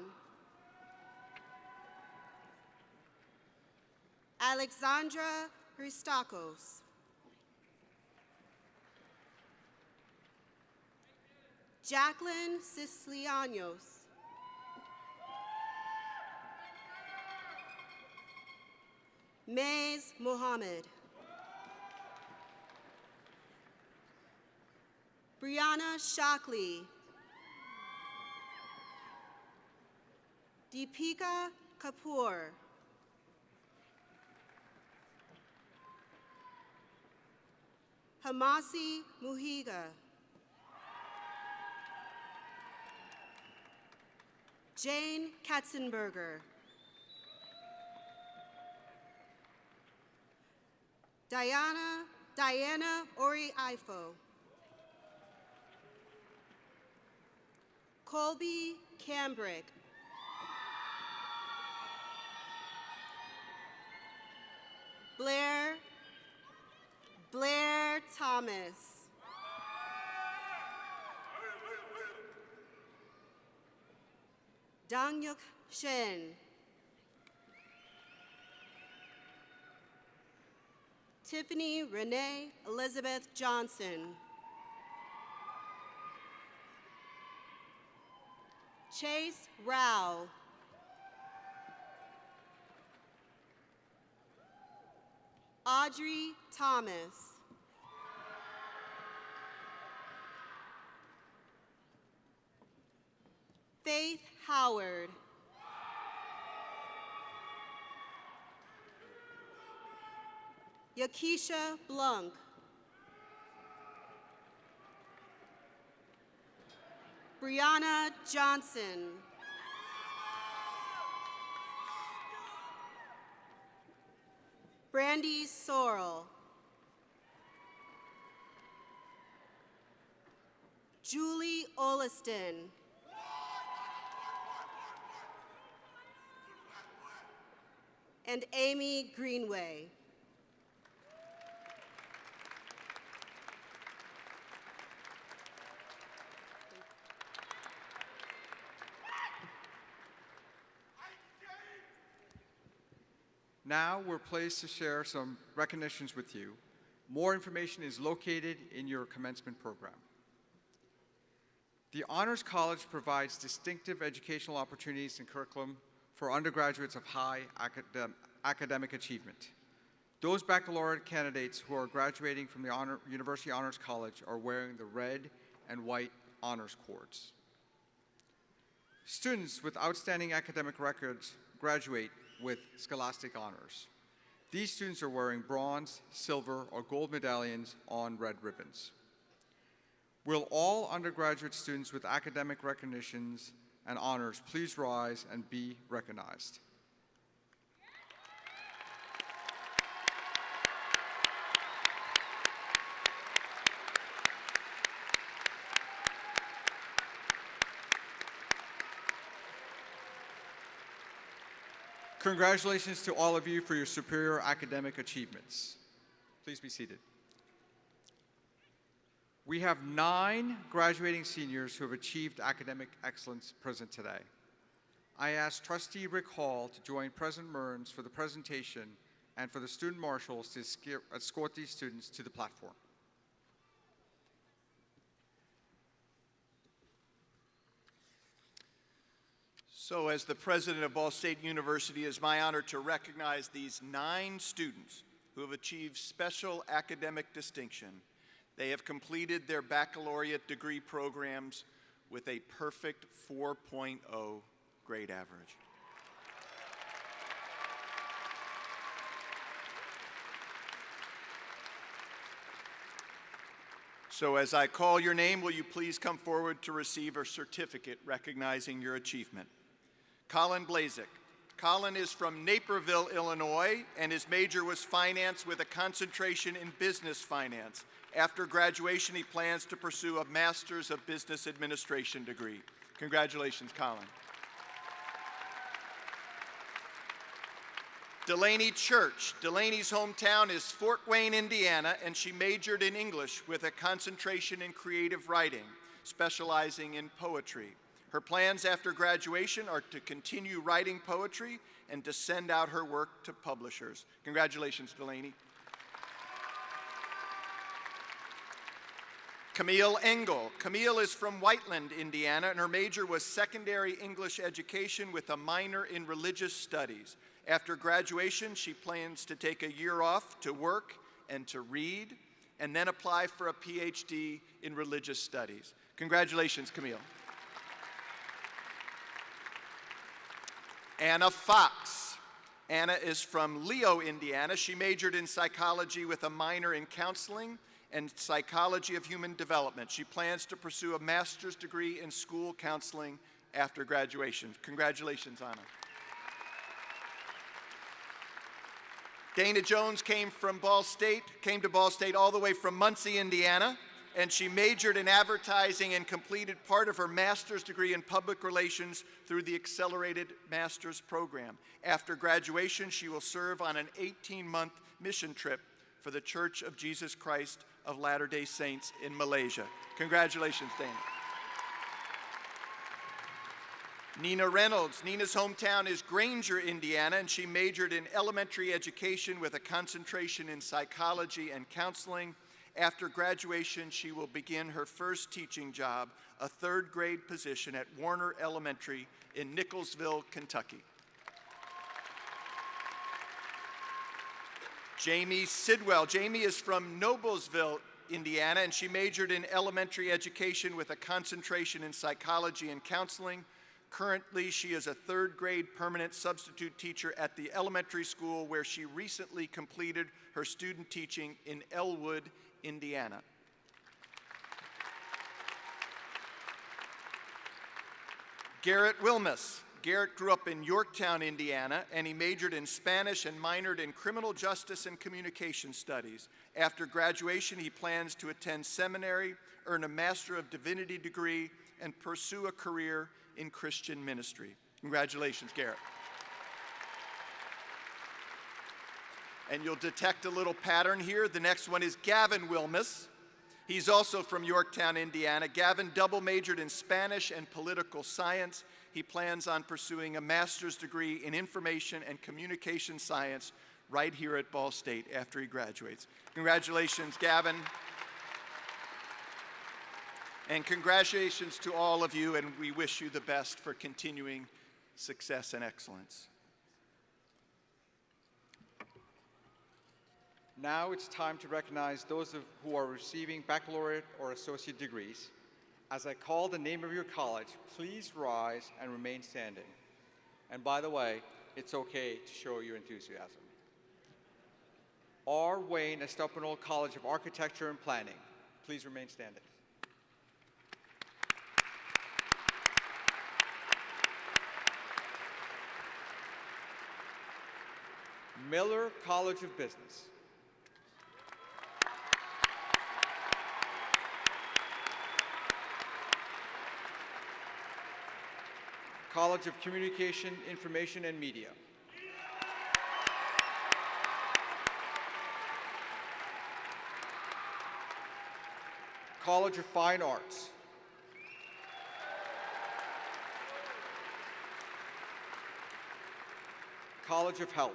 Alexandra Christakos. Jacqueline Sicilianos. Mays Mohammed. Brianna Shockley. Deepika Kapoor. Hamasi Muhiga. Jane Katzenberger. Diana Ori-Ifo. Colby Cambrick. Blair Thomas. Dangyuk Shen. Tiffany Renee Elizabeth Johnson. Chase Rao. Audrey Thomas. Faith Howard. Yakisha Blunk. Brianna Johnson. Brandy Sorrell. Julie Oliston. And Amy Greenway. Now we're pleased to share some recognitions with you. More information is located in your commencement program. The Honors College provides distinctive educational opportunities and curriculum for undergraduates of high academic achievement. Those baccalaureate candidates who are graduating from the University Honors College are wearing the red and white honors cords. Students with outstanding academic records graduate with scholastic honors. These students are wearing bronze, silver, or gold medallions on red ribbons. Will all undergraduate students with academic recognitions and honors please rise and be recognized? Congratulations to all of you for your superior academic achievements. Please be seated. We have 9 graduating seniors who have achieved academic excellence present today. I ask Trustee Rick Hall to join President Mearns for the presentation and for the student marshals to escort these students to the platform. So as the president of Ball State University, it is my honor to recognize these 9 students who have achieved special academic distinction. They have completed their baccalaureate degree programs with a perfect 4.0 grade average. So as I call your name, will you please come forward to receive a certificate recognizing your achievement? Colin Blazek. Colin is from Naperville, Illinois, and his major was finance with a concentration in business finance. After graduation, he plans to pursue a Master's of Business Administration degree. Congratulations, Colin. Delaney Church. Delaney's hometown is Fort Wayne, Indiana, and she majored in English with a concentration in creative writing, specializing in poetry. Her plans after graduation are to continue writing poetry and to send out her work to publishers. Congratulations, Delaney. Camille Engel. Camille is from Whiteland, Indiana, and her major was secondary English education with a minor in religious studies. After graduation, she plans to take a year off to work and to read, and then apply for a PhD in religious studies. Congratulations, Camille. Anna Fox. Anna is from Leo, Indiana. She majored in psychology with a minor in counseling and psychology of human development. She plans to pursue a master's degree in school counseling after graduation. Congratulations, Anna. Dana Jones came to Ball State all the way from Muncie, Indiana, and she majored in advertising and completed part of her master's degree in public relations through the Accelerated Master's Program. After graduation, she will serve on an 18-month mission trip for the Church of Jesus Christ of Latter-day Saints in Malaysia. Congratulations, Dana. Nina Reynolds. Nina's hometown is Granger, Indiana, and she majored in elementary education with a concentration in psychology and counseling. After graduation, she will begin her first teaching job, a 3rd grade position at Warner Elementary in Nicholsville, Kentucky. Jamie Sidwell. Jamie is from Noblesville, Indiana, and she majored in elementary education with a concentration in psychology and counseling. Currently, she is a third-grade permanent substitute teacher at the elementary school where she recently completed her student teaching in Elwood, Indiana. Garrett Wilmus. Garrett grew up in Yorktown, Indiana, and he majored in Spanish and minored in criminal justice and communication studies. After graduation, he plans to attend seminary, earn a Master of Divinity degree, and pursue a career in Christian ministry. Congratulations, Garrett. And you'll detect a little pattern here. The next one is Gavin Wilmus. He's also from Yorktown, Indiana. Gavin double majored in Spanish and political science. He plans on pursuing a master's degree in information and communication science right here at Ball State after he graduates. Congratulations, Gavin. And congratulations to all of you, and we wish you the best for continuing success and excellence. Now it's time to recognize those who are receiving baccalaureate or associate degrees. As I call the name of your college, please rise and remain standing. And by the way, it's okay to show your enthusiasm. R. Wayne Estopinol College of Architecture and Planning. Please remain standing. Miller College of Business. College of Communication, Information, and Media. College of Fine Arts. College of Health.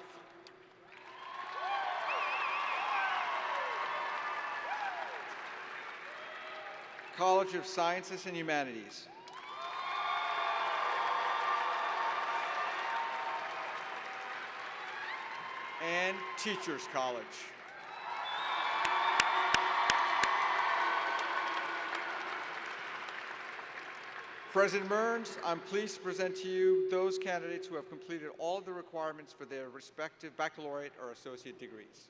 College of Sciences and Humanities. And Teachers College. President Mearns, I'm pleased to present to you those candidates who have completed all of the requirements for their respective baccalaureate or associate degrees.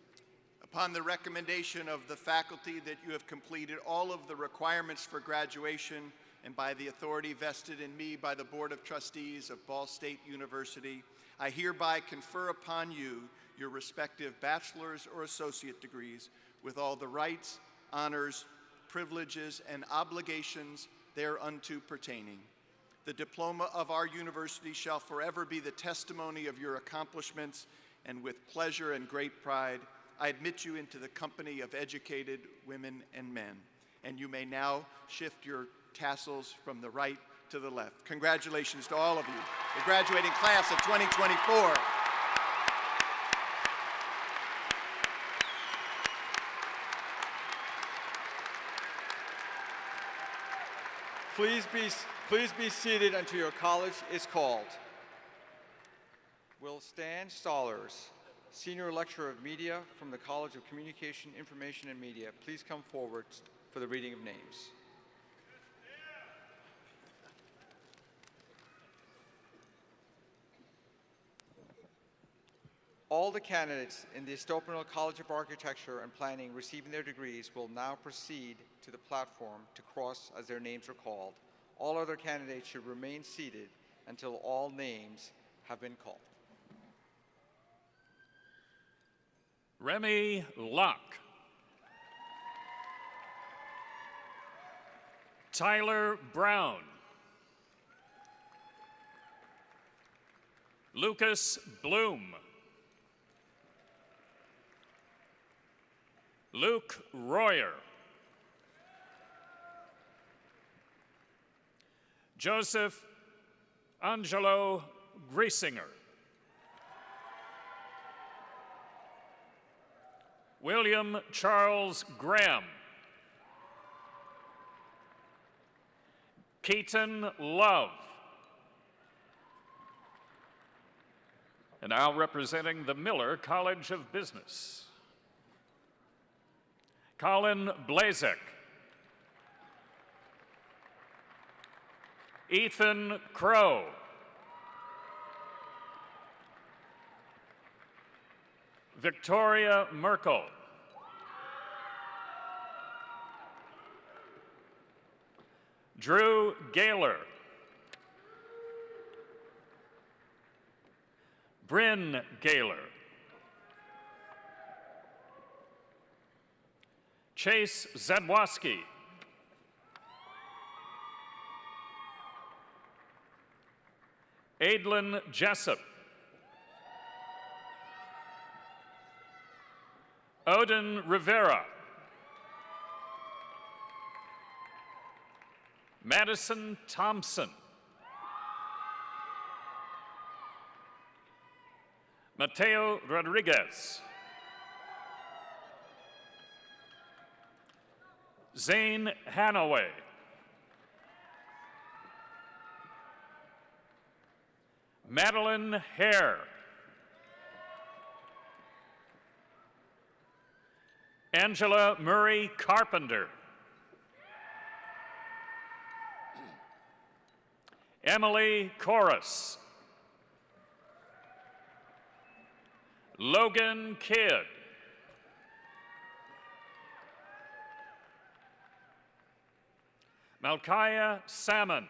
Upon the recommendation of the faculty that you have completed all of the requirements for graduation, and by the authority vested in me by the Board of Trustees of Ball State University, I hereby confer upon you your respective bachelor's or associate degrees with all the rights, honors, privileges, and obligations thereunto pertaining. The diploma of our university shall forever be the testimony of your accomplishments, and with pleasure and great pride, I admit you into the company of educated women and men. And you may now shift your tassels from the right to the left. Congratulations to all of you, the graduating class of 2024. Please be seated until your college is called. Will Stan Stollers, Senior Lecturer of Media from the College of Communication, Information, and Media, please come forward for the reading of names. All the candidates in the Estopinol College of Architecture and Planning receiving their degrees will now proceed to the platform to cross as their names are called. All other candidates should remain seated until all names have been called. Remy Locke. Tyler Brown. Lucas Bloom. Luke Royer. Joseph Angelo Griesinger. William Charles Graham. Keaton Love. And now representing the Miller College of Business. Colin Blazek. Ethan Crow. Victoria Merkel. Drew Gaylor. Bryn Gaylor. Chase Zadwoski. Adlin Jessup. Odin Rivera. Madison Thompson. Mateo Rodriguez. Zane Hanaway. Madeline Hare. Angela Murray Carpenter. Emily Corus. Logan Kidd. Malkiah Salmon.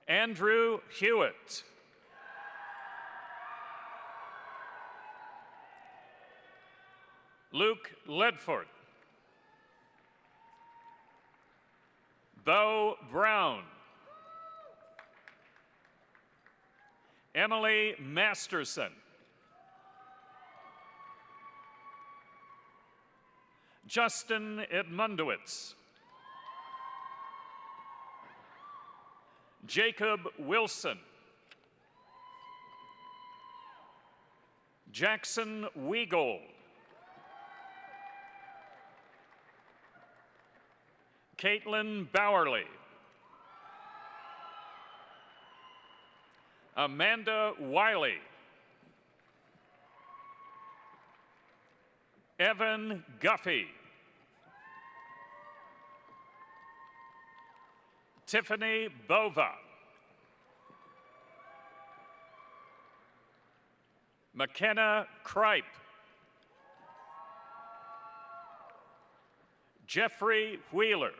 Andrew Hewitt. Luke Ledford. Bo Brown. Emily Masterson. Justin Edmundowitz. Jacob Wilson. Jackson Weagold. Caitlin Bowerly. Amanda Wiley. Evan Guffey. Tiffany Bova. McKenna Kripe. Jeffrey Wheeler.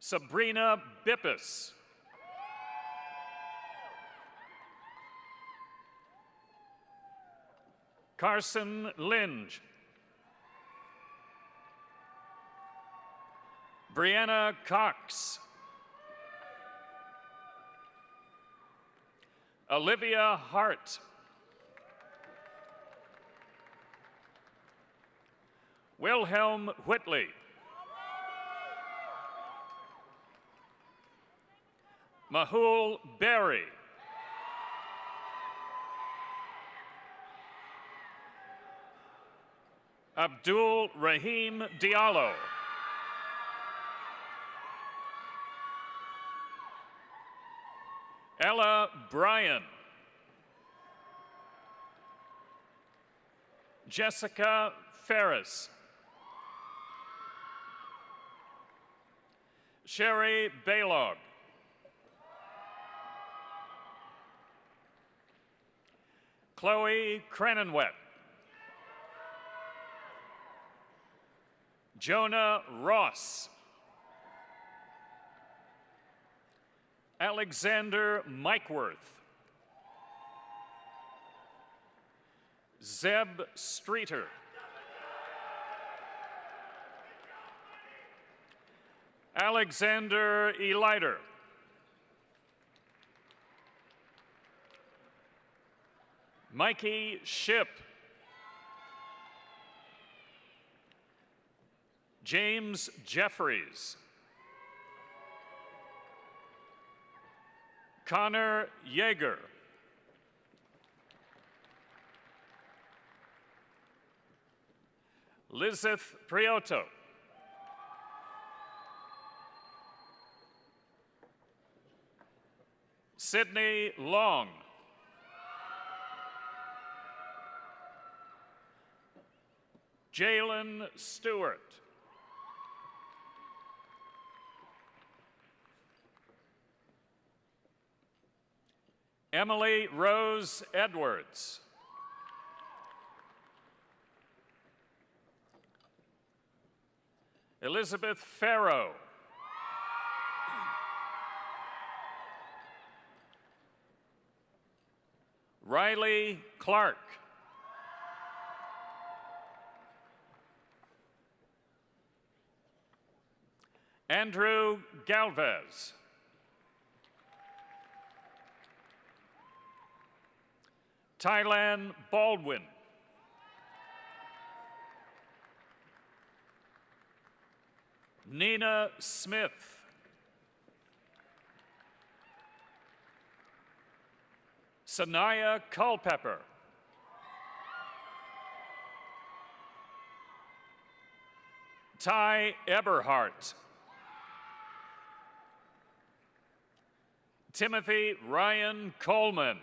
Sabrina Bippis. Carson Linge. Brianna Cox. Olivia Hart. Wilhelm Whitley. Mahul Berry. Abdul Rahim Diallo. Ella Bryan. Jessica Ferris. Sherry Baylog. Chloe Crenenwet. Jonah Ross. Alexander Mikeworth. Zeb Streeter. Alexander Eliter. Mikey Ship. James Jeffries. Connor Yeager. Lizeth Prioto. Sydney Long. Jalen Stewart. Emily Rose Edwards. Elizabeth Farrow. Riley Clark. Andrew Galvez. Tylan Baldwin. Nina Smith. Sanaya Culpepper. Ty Eberhardt. Timothy Ryan Coleman.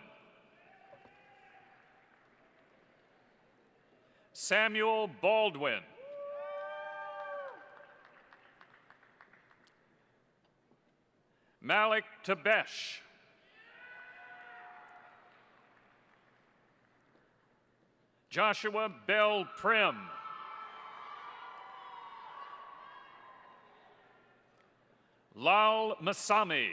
Samuel Baldwin. Malik Tabesh. Joshua Bell Prim. Lal Masami.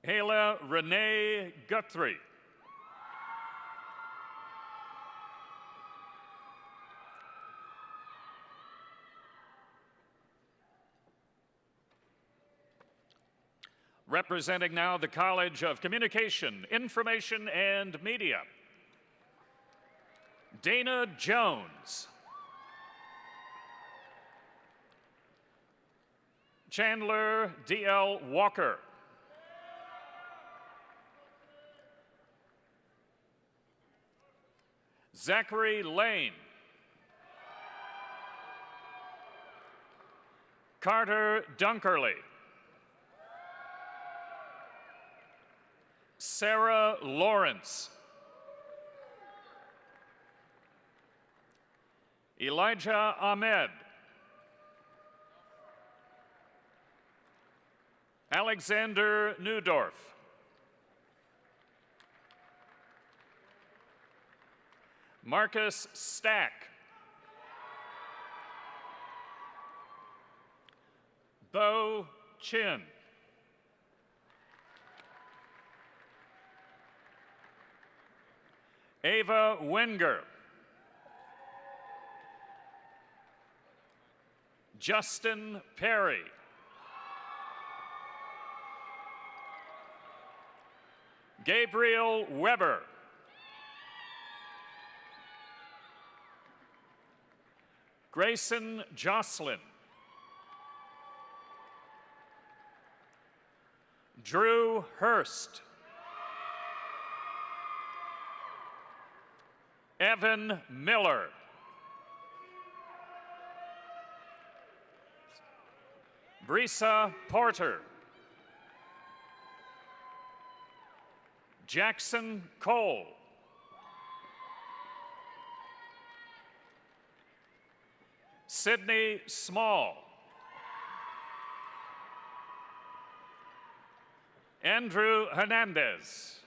Hayla Renee Guthrie. Representing now the College of Communication, Information, and Media, Dana Jones. Chandler D.L. Walker. Zachary Lane. Carter Dunkerley. Sarah Lawrence. Elijah Ahmed. Alexander Newdorf. Marcus Stack. Bo Chin. Ava Wenger. Justin Perry. Gabriel Weber. Grayson Jocelyn. Drew Hurst. Evan Miller. Brisa Porter. Jackson Cole. Sydney Small. Andrew Hernandez.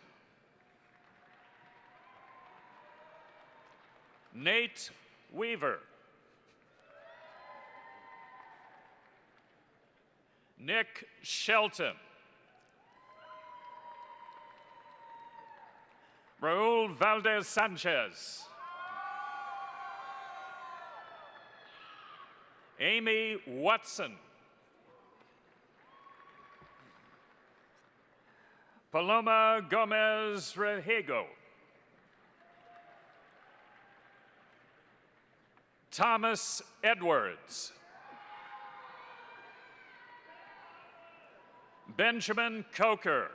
Nate Weaver. Nick Shelton. Raul Valdez Sanchez. Amy Watson. Paloma Gomez Rejego. Thomas Edwards. Benjamin Coker.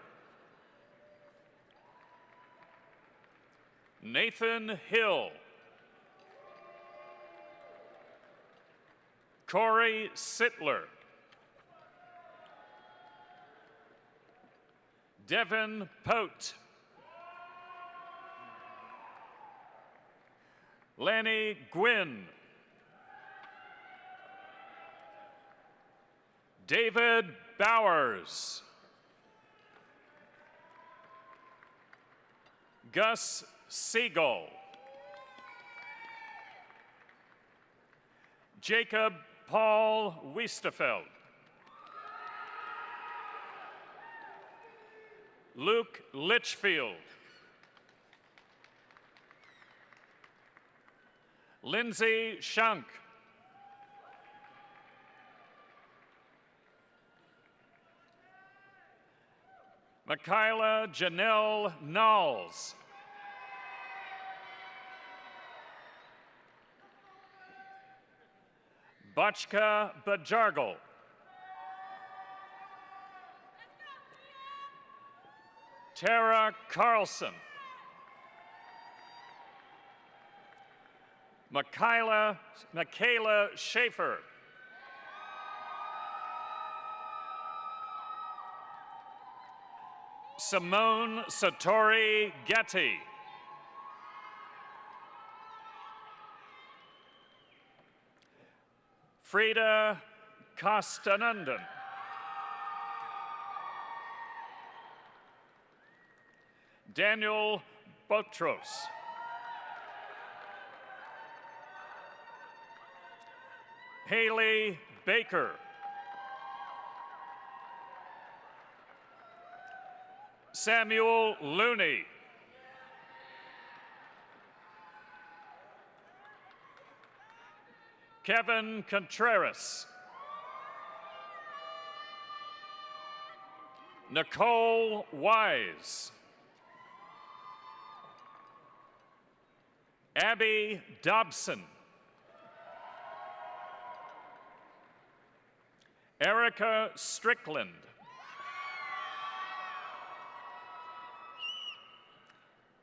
Nathan Hill. Corey Sittler. Devin Pote. Lanny Gwynn. David Bowers. Gus Siegel. Jacob Paul Weistefeld. Luke Litchfield. Lindsay Shunk. Michaela Janelle Knowles. Bachka Bajargal. Tara Carlson. Michaela Schaefer. Simone Satori Getty. Frida Kostanundan. Daniel Botros. Haley Baker. Samuel Looney. Kevin Contreras. Nicole Wise. Abby Dobson. Erica Strickland.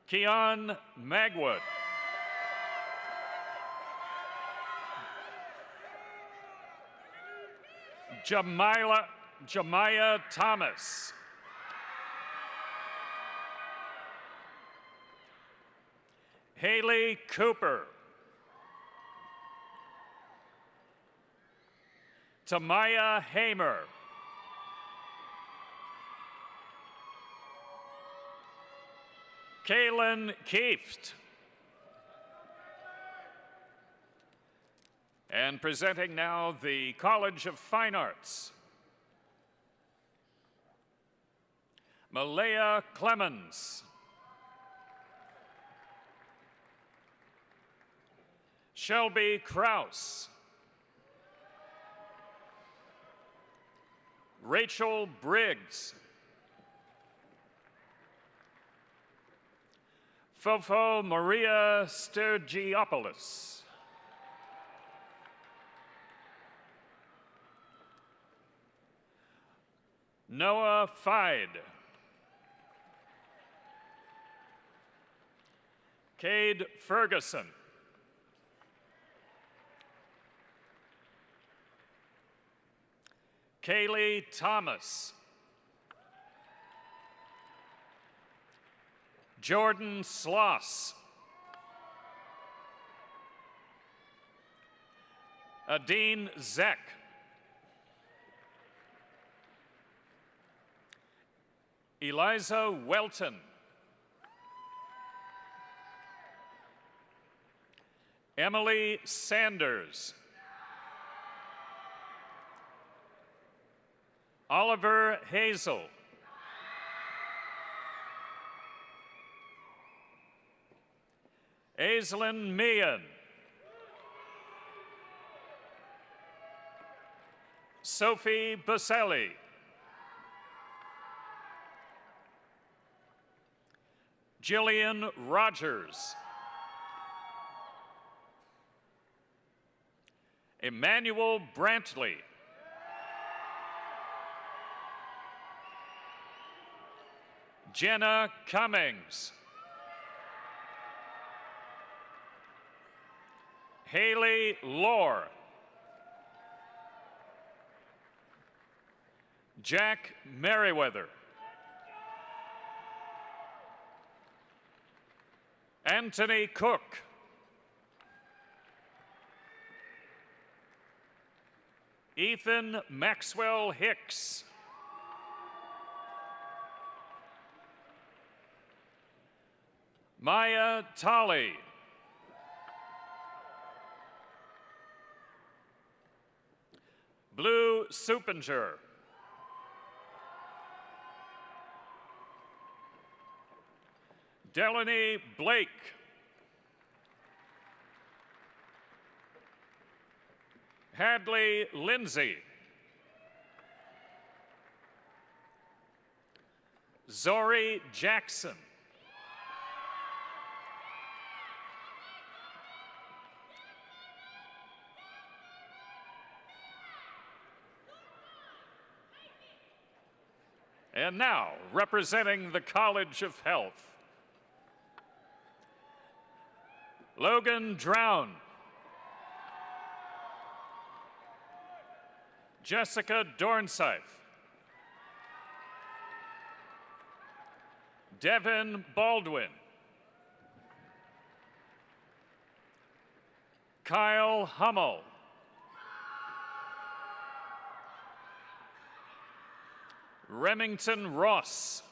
Keon Magwood. Jemiah Thomas. Haley Cooper. Tamaya Hamer. Kaylin Kieft. And presenting now the College of Fine Arts. Malaya Clemens. Shelby Krause. Rachel Briggs. Fofo Maria Sturgiopoulos. Noah Fide. Cade Ferguson. Kaylee Thomas. Jordan Sloss. Adine Zeck. Eliza Welton. Emily Sanders. Oliver Hazel. Aislinn Meehan. Sophie Baselli. Jillian Rogers. Emmanuel Brantley. Jenna Cummings. Haley Lohr. Jack Merriweather. Anthony Cook. Ethan Maxwell Hicks. Maya Tolley. Blue Supinger. Delaney Blake. Hadley Lindsay. Zori Jackson. And now, representing the College of Health, Logan Drown. Jessica Dornsife. Devin Baldwin. Kyle Hummel. Remington Ross.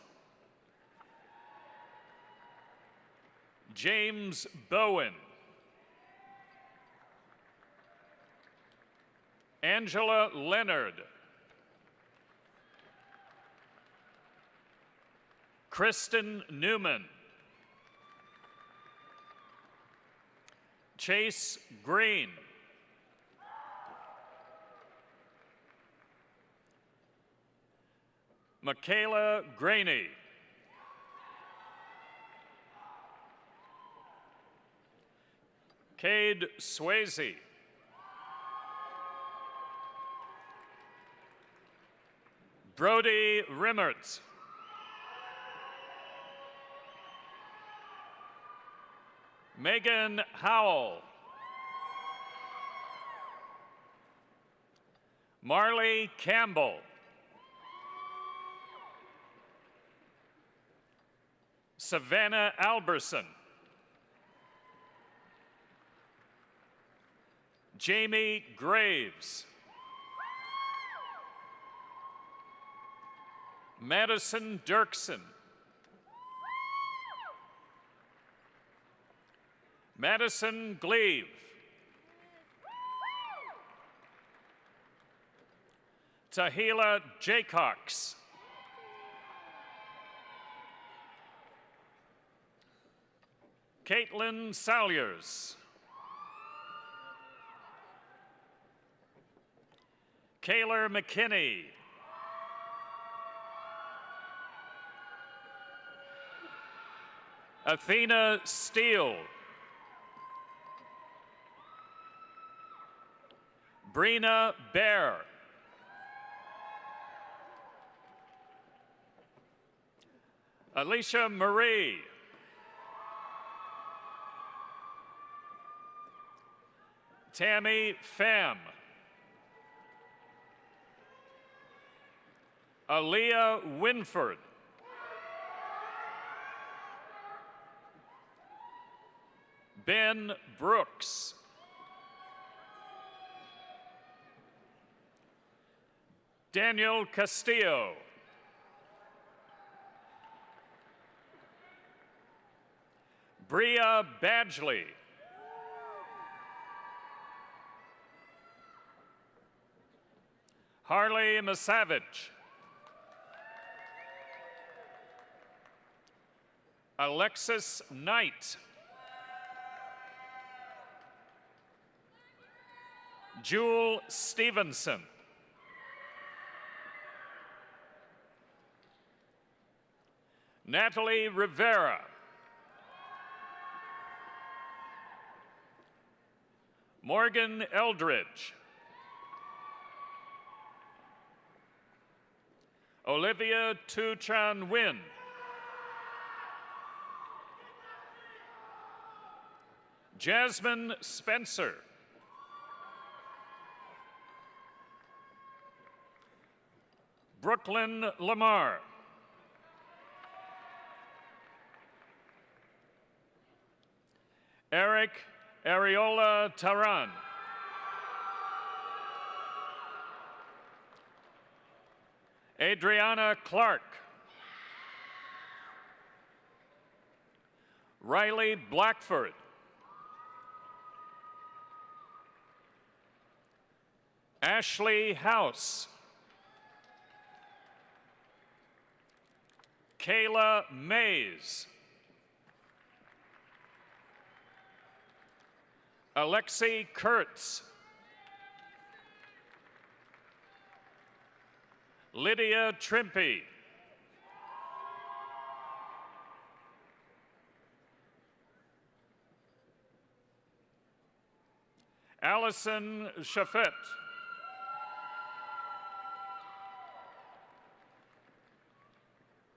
James Bowen. Angela Leonard. Kristen Newman. Chase Green. Michaela Graney. Cade Swayze. Brody Rimmert. Megan Howell. Marley Campbell. Savannah Alberson. Jamie Graves. Madison Dirksen. Madison Gleave. Tahila Jaycox. Caitlin Salyers. Kaylor McKinney. Athena Steele. Brina Bear. Alicia Marie. Tammy Pham. Aaliyah Winford. Ben Brooks. Daniel Castillo. Bria Badgley. Harley Masavage. Alexis Knight. Jewel Stevenson. Natalie Rivera. Morgan Eldridge. Olivia Tu-Chan Win. Jasmine Spencer. Brooklyn Lamar. Eric Ariola Taran. Adriana Clark. Riley Blackford. Ashley House. Kayla Mays. Alexi Kurtz. Lydia Trimpey. Allison Chaffet.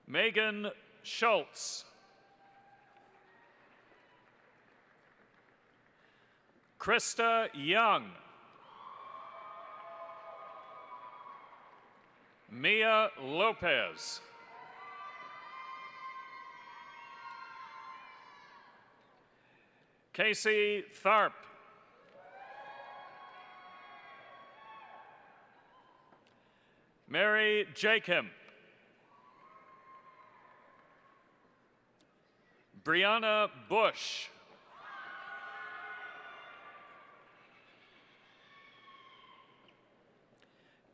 Megan Schultz. Krista Young. Mia Lopez. Casey Tharp. Mary Jacob. Brianna Bush.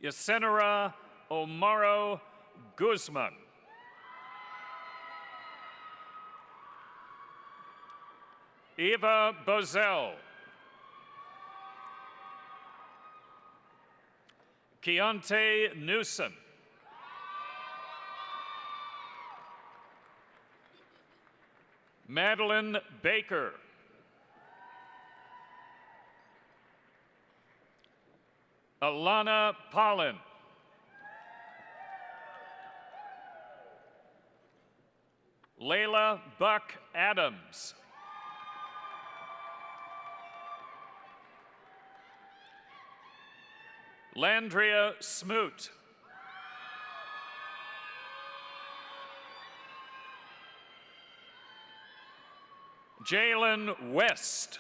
Yasenara Omaro Guzman. Eva Bozell. Keontae Newsom. Madeline Baker. Alana Pollen. Layla Buck Adams. Landria Smoot. Jalen West.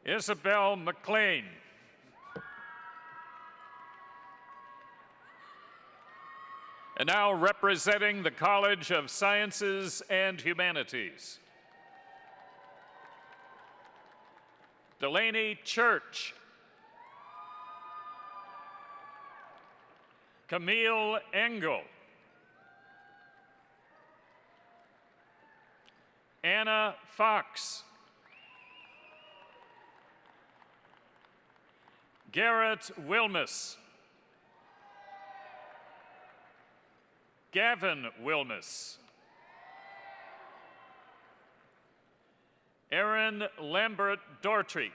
Isabel McLean. And now representing the College of Sciences and Humanities, Delaney Church. Camille Engel. Anna Fox. Garrett Wilmus. Gavin Wilmus. Aaron Lambert Dortry.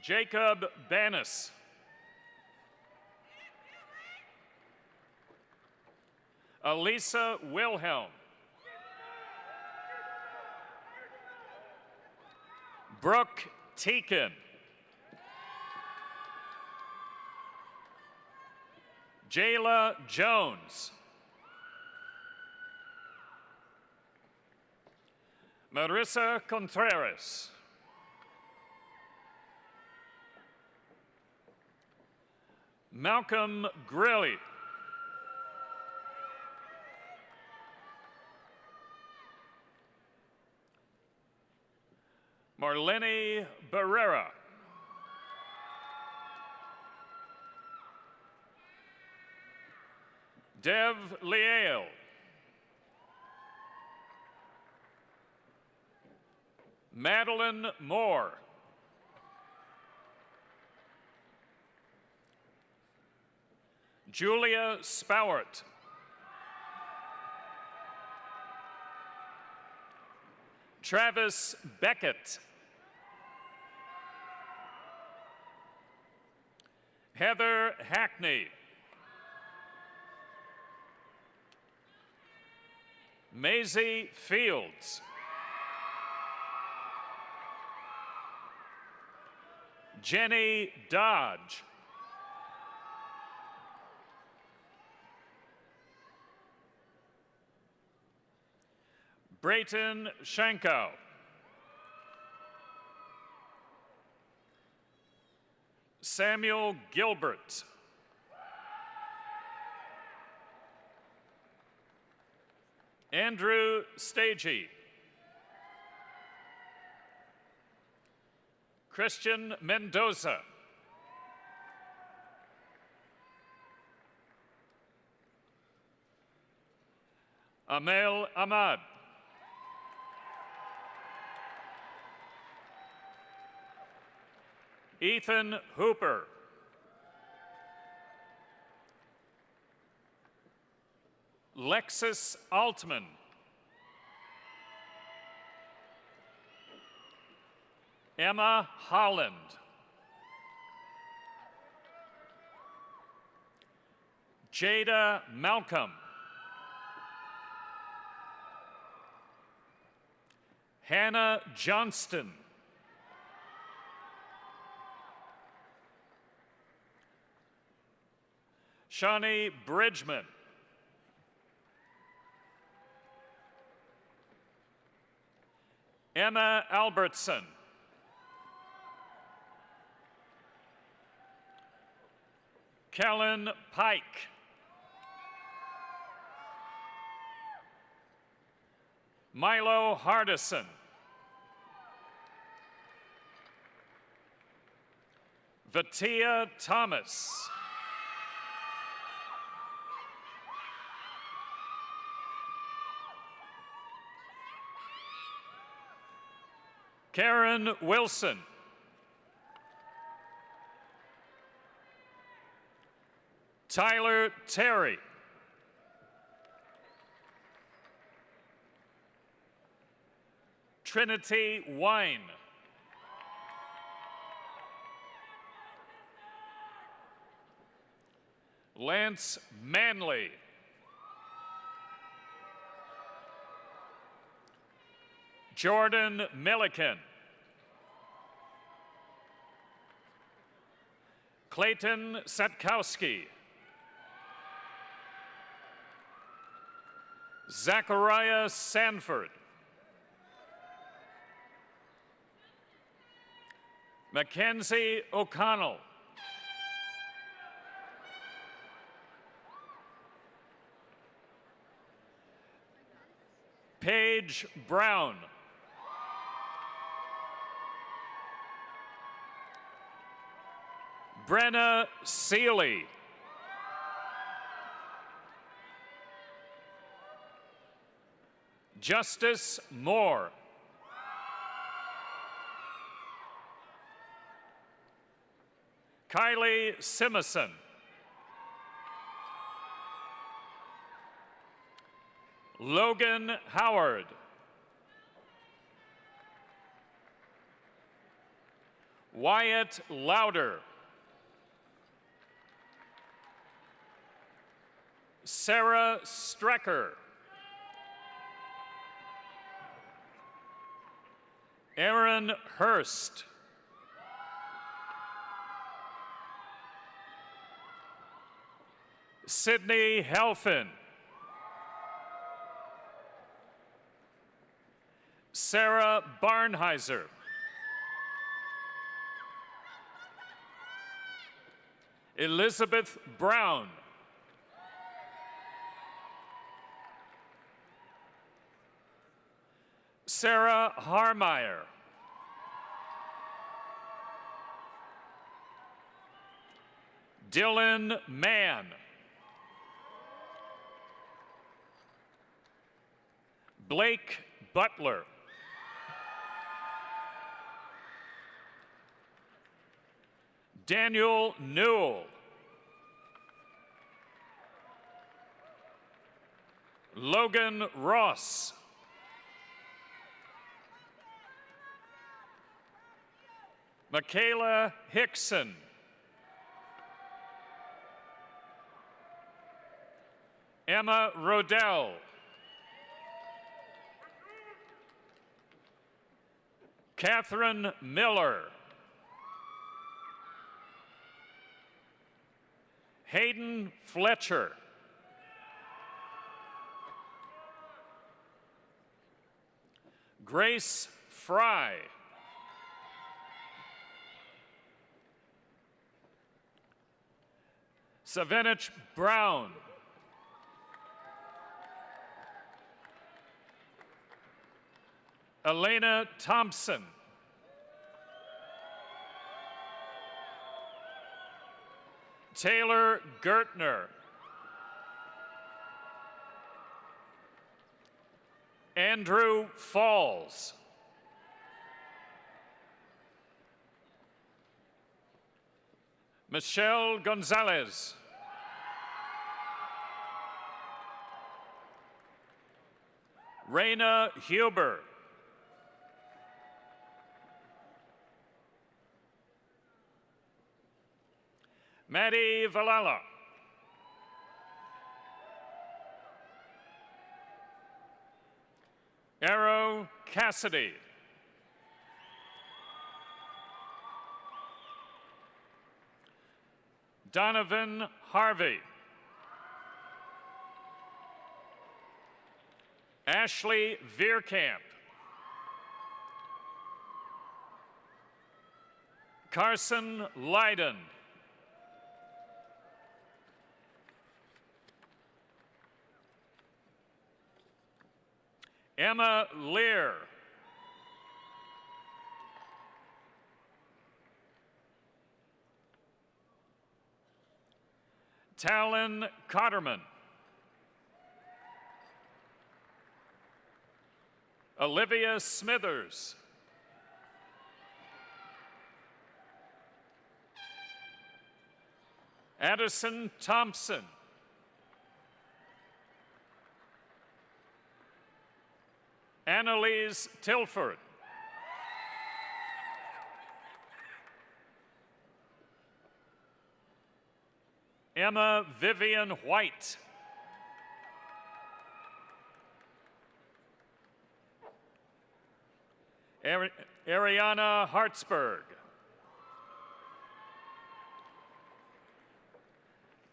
Jacob Bannis. Elisa Wilhelm. Brooke Teakin. Jayla Jones. Marissa Contreras. Malcolm Grilly. Marlene Barrera. Dev Liel. Madeline Moore. Julia Spowert. Travis Beckett. Heather Hackney. Maisie Fields. Jenny Dodge. Brayton Shanko. Samuel Gilbert. Andrew Stagey. Christian Mendoza. Amel Ahmad. Ethan Hooper. Lexus Altman. Emma Holland. Jada Malcolm. Hannah Johnston. Shawnee Bridgman. Emma Albertson. Kellen Pike. Milo Hardison. Vatia Thomas. Karen Wilson. Tyler Terry. Trinity Wine. Lance Manley. Jordan Milliken. Clayton Satkowski. Zachariah Sanford. Mackenzie O'Connell. Paige Brown. Brenna Seeley. Justice Moore. Kylie Simison. Logan Howard. Wyatt Lauder. Sarah Strecker. Aaron Hurst. Sydney Helfin. Sarah Barnheiser. Elizabeth Brown. Sarah Harmeyer. Dylan Mann. Blake Butler. Daniel Newell. Logan Ross. Michaela Hickson. Emma Rodell. Catherine Miller. Hayden Fletcher. Grace Fry. Savinich Brown. Elena Thompson. Taylor Gertner. Andrew Falls. Michelle Gonzalez. Raina Huber. Maddie Valala. Arrow Cassidy. Donovan Harvey. Ashley Veerkamp. Carson Leiden. Emma Lear. Talon Cotterman. Olivia Smithers. Addison Thompson. Annalise Tilford. Emma Vivian White. Ariana Hartsberg.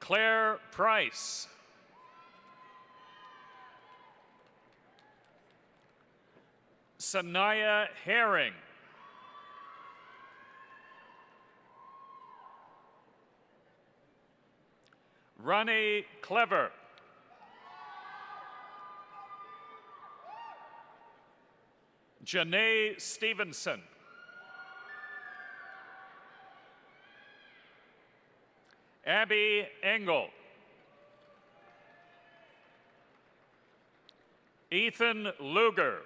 Claire Price. Sanaya Herring. Ronnie Clever. Janae Stevenson. Abby Engel. Ethan Luger.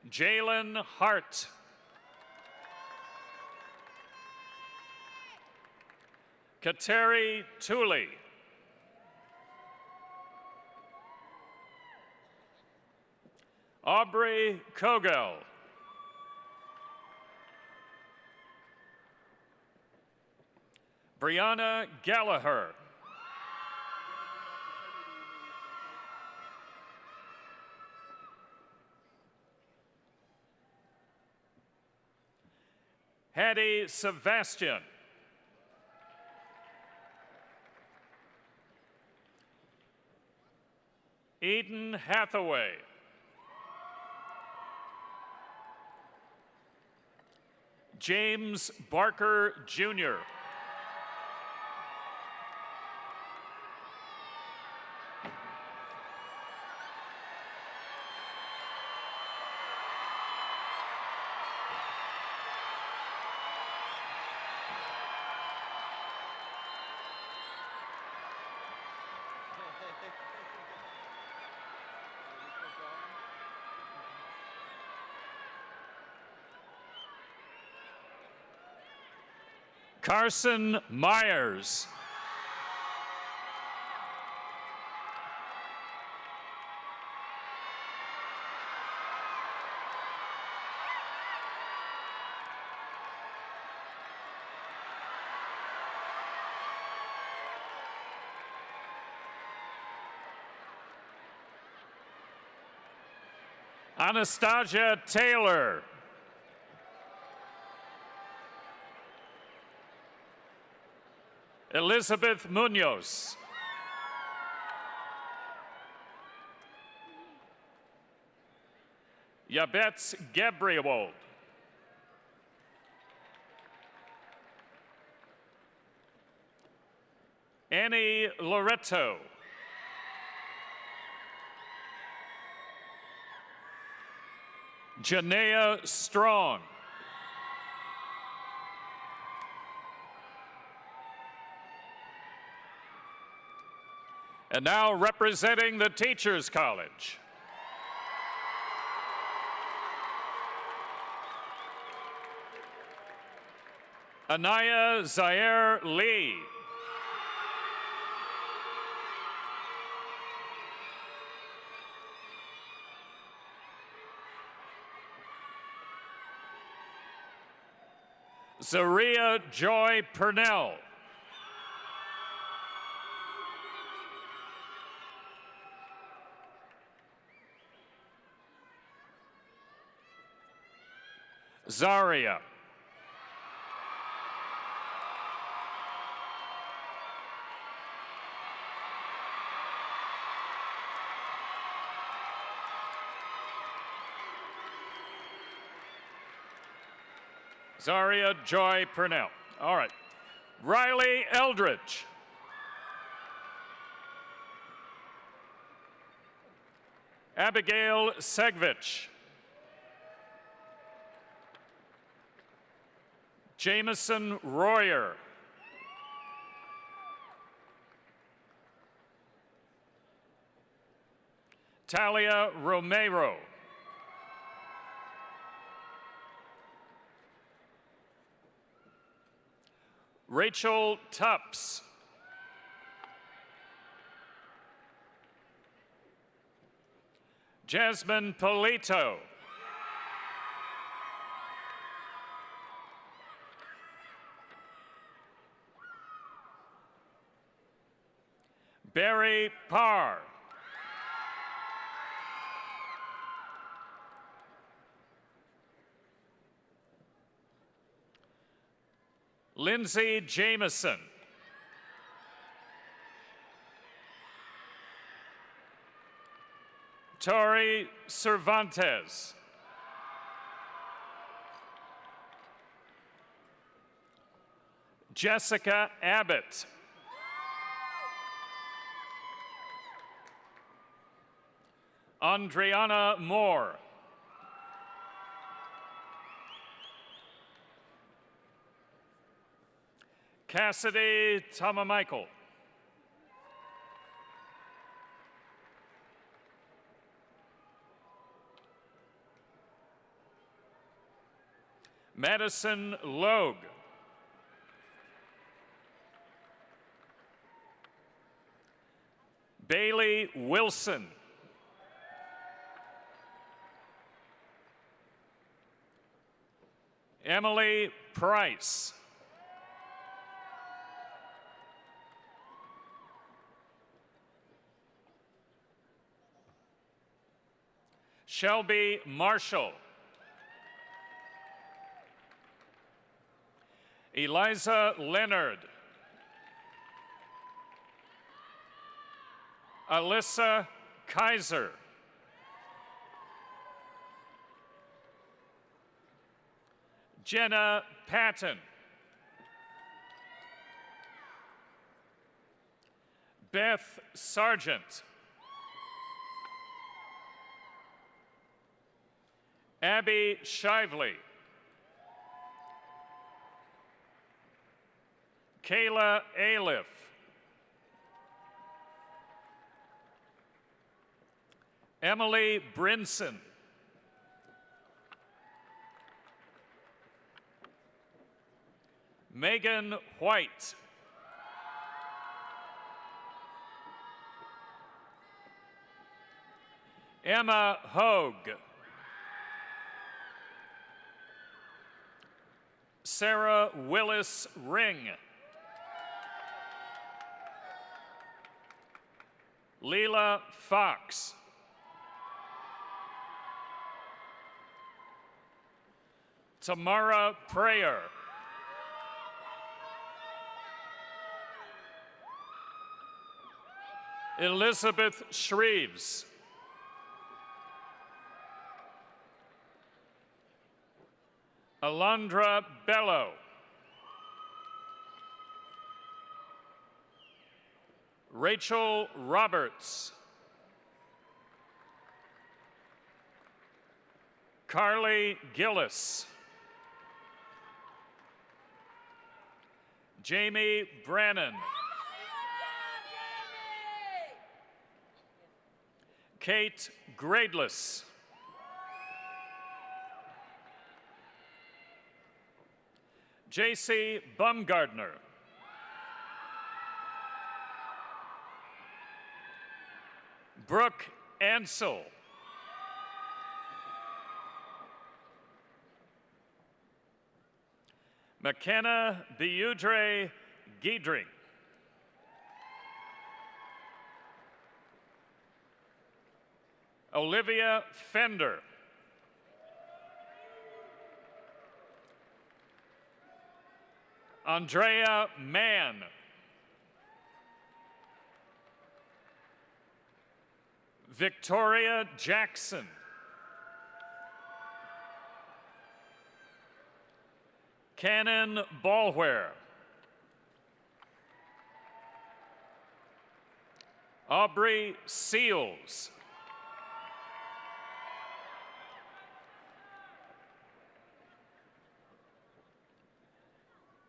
Jalen Hart. Kateri Tooley. Aubrey Kogel. Brianna Gallagher. Hattie Sebastian. Eden Hathaway. James Barker, Jr. Carson Myers. Anastasia Taylor. Elizabeth Munoz. Yabetz Gabriel. Annie Loretto. Janea Strong. And now representing the Teachers College. Anaya Zaire Lee. Zaria Joy Purnell. Zaria. Zaria Joy Purnell. All right. Riley Eldridge. Abigail Segvich. Jameson Royer. Talia Romero. Rachel Tups. Jasmine Polito. Barry Parr. Lindsay Jameson. Tori Cervantes. Jessica Abbott. Andriana Moore. Cassidy Tamamichael. Madison Logue. Bailey Wilson. Emily Price. Shelby Marshall. Eliza Leonard. Alyssa Kaiser. Jenna Patton. Beth Sargent. Abby Shively. Kayla Aliff. Emily Brinson. Megan White. Emma Hogue. Sarah Willis Ring. Leela Fox. Tamara Prayer. Elizabeth Shreves. Alondra Bello. Rachel Roberts. Carly Gillis. Jamie Brannon. Kate Gradeless. J.C. Bumgardner. Brooke Ansel. McKenna Beudre Giedring. Olivia Fender. Andrea Mann. Victoria Jackson. Cannon Ballware. Aubrey Seals.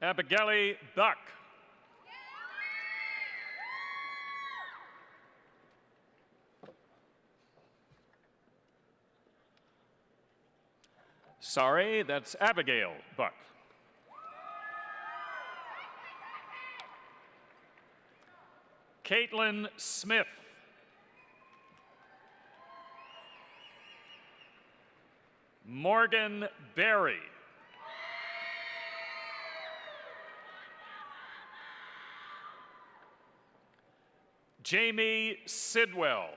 Abigail Buck. Sorry, that's Abigail Buck. Caitlin Smith. Morgan Berry. Jamie Sidwell.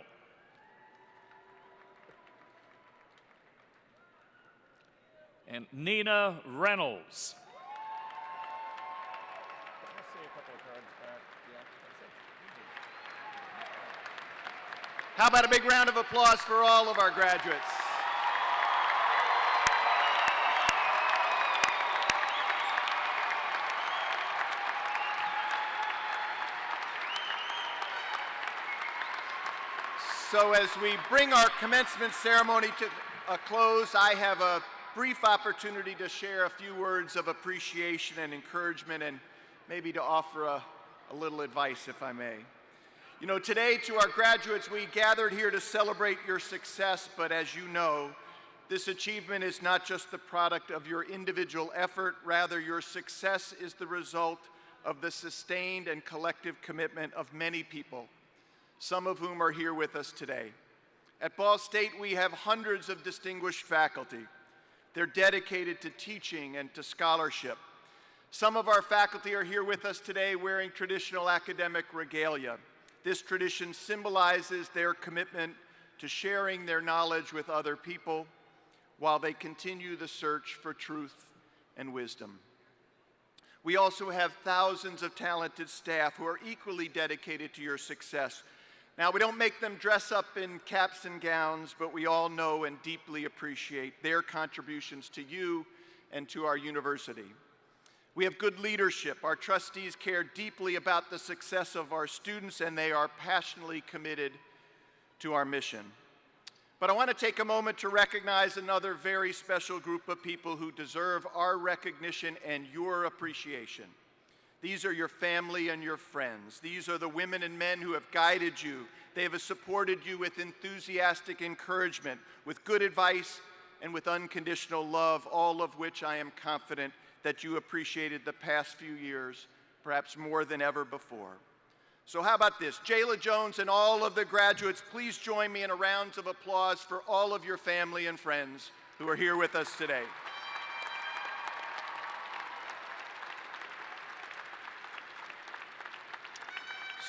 And Nina Reynolds. How about a big round of applause for all of our graduates? So as we bring our commencement ceremony to a close, I have a brief opportunity to share a few words of appreciation and encouragement, and maybe to offer a little advice, if I may. You know, today to our graduates, we gathered here to celebrate your success, but as you know, this achievement is not just the product of your individual effort, rather your success is the result of the sustained and collective commitment of many people, some of whom are here with us today. At Ball State, we have hundreds of distinguished faculty. They're dedicated to teaching and to scholarship. Some of our faculty are here with us today wearing traditional academic regalia. This tradition symbolizes their commitment to sharing their knowledge with other people while they continue the search for truth and wisdom. We also have thousands of talented staff who are equally dedicated to your success. Now, we don't make them dress up in caps and gowns, but we all know and deeply appreciate their contributions to you and to our university. We have good leadership. Our trustees care deeply about the success of our students, and they are passionately committed to our mission. But I want to take a moment to recognize another very special group of people who deserve our recognition and your appreciation. These are your family and your friends. These are the women and men who have guided you. They have supported you with enthusiastic encouragement, with good advice, and with unconditional love, all of which I am confident that you appreciated the past few years, perhaps more than ever before. So how about this? Jayla Jones and all of the graduates, please join me in a round of applause for all of your family and friends who are here with us today.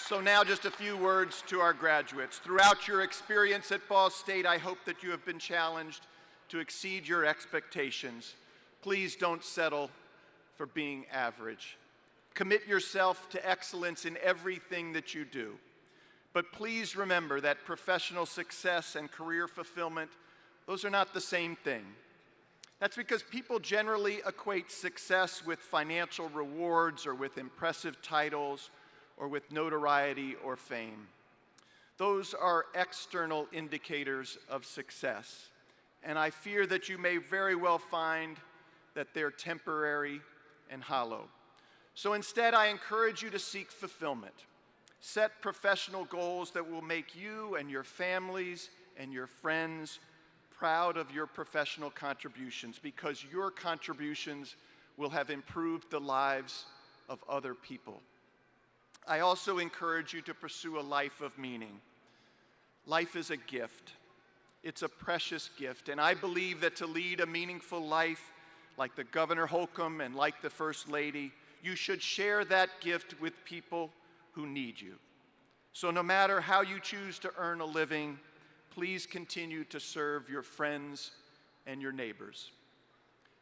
So now just a few words to our graduates. Throughout your experience at Ball State, I hope that you have been challenged to exceed your expectations. Please don't settle for being average. Commit yourself to excellence in everything that you do. But please remember that professional success and career fulfillment, those are not the same thing. That's because people generally equate success with financial rewards or with impressive titles or with notoriety or fame. Those are external indicators of success, and I fear that you may very well find that they're temporary and hollow. So instead, I encourage you to seek fulfillment. Set professional goals that will make you and your families and your friends proud of your professional contributions, because your contributions will have improved the lives of other people. I also encourage you to pursue a life of meaning. Life is a gift. It's a precious gift, and I believe that to lead a meaningful life, like the Governor Holcomb and like the First Lady, you should share that gift with people who need you. So no matter how you choose to earn a living, please continue to serve your friends and your neighbors.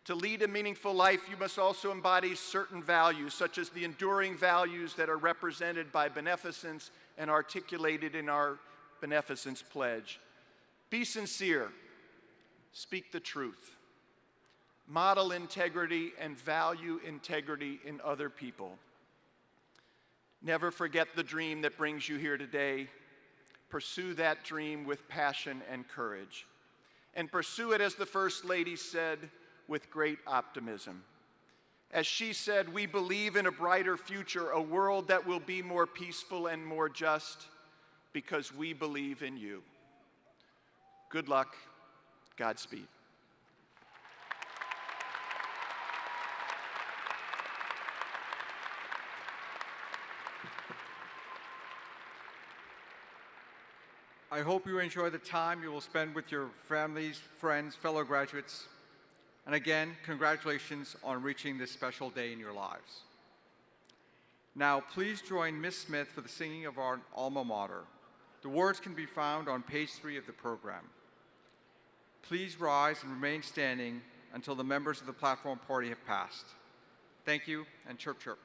To lead a meaningful life, you must also embody certain values, such as the enduring values that are represented by beneficence and articulated in our beneficence pledge. Be sincere, speak the truth, model integrity and value integrity in other people. Never forget the dream that brings you here today. Pursue that dream with passion and courage. And pursue it, as the First Lady said, with great optimism. As she said, we believe in a brighter future, a world that will be more peaceful and more just, because we believe in you. Good luck. Godspeed. I hope you enjoy the time you will spend with your families, friends, fellow graduates. And again, congratulations on reaching this special day in your lives. Now, please join Ms. Smith for the singing of our alma mater. The words can be found on page 3 of the program. Please rise and remain standing until the members of the platform party have passed. Thank you, and chirp, chirp.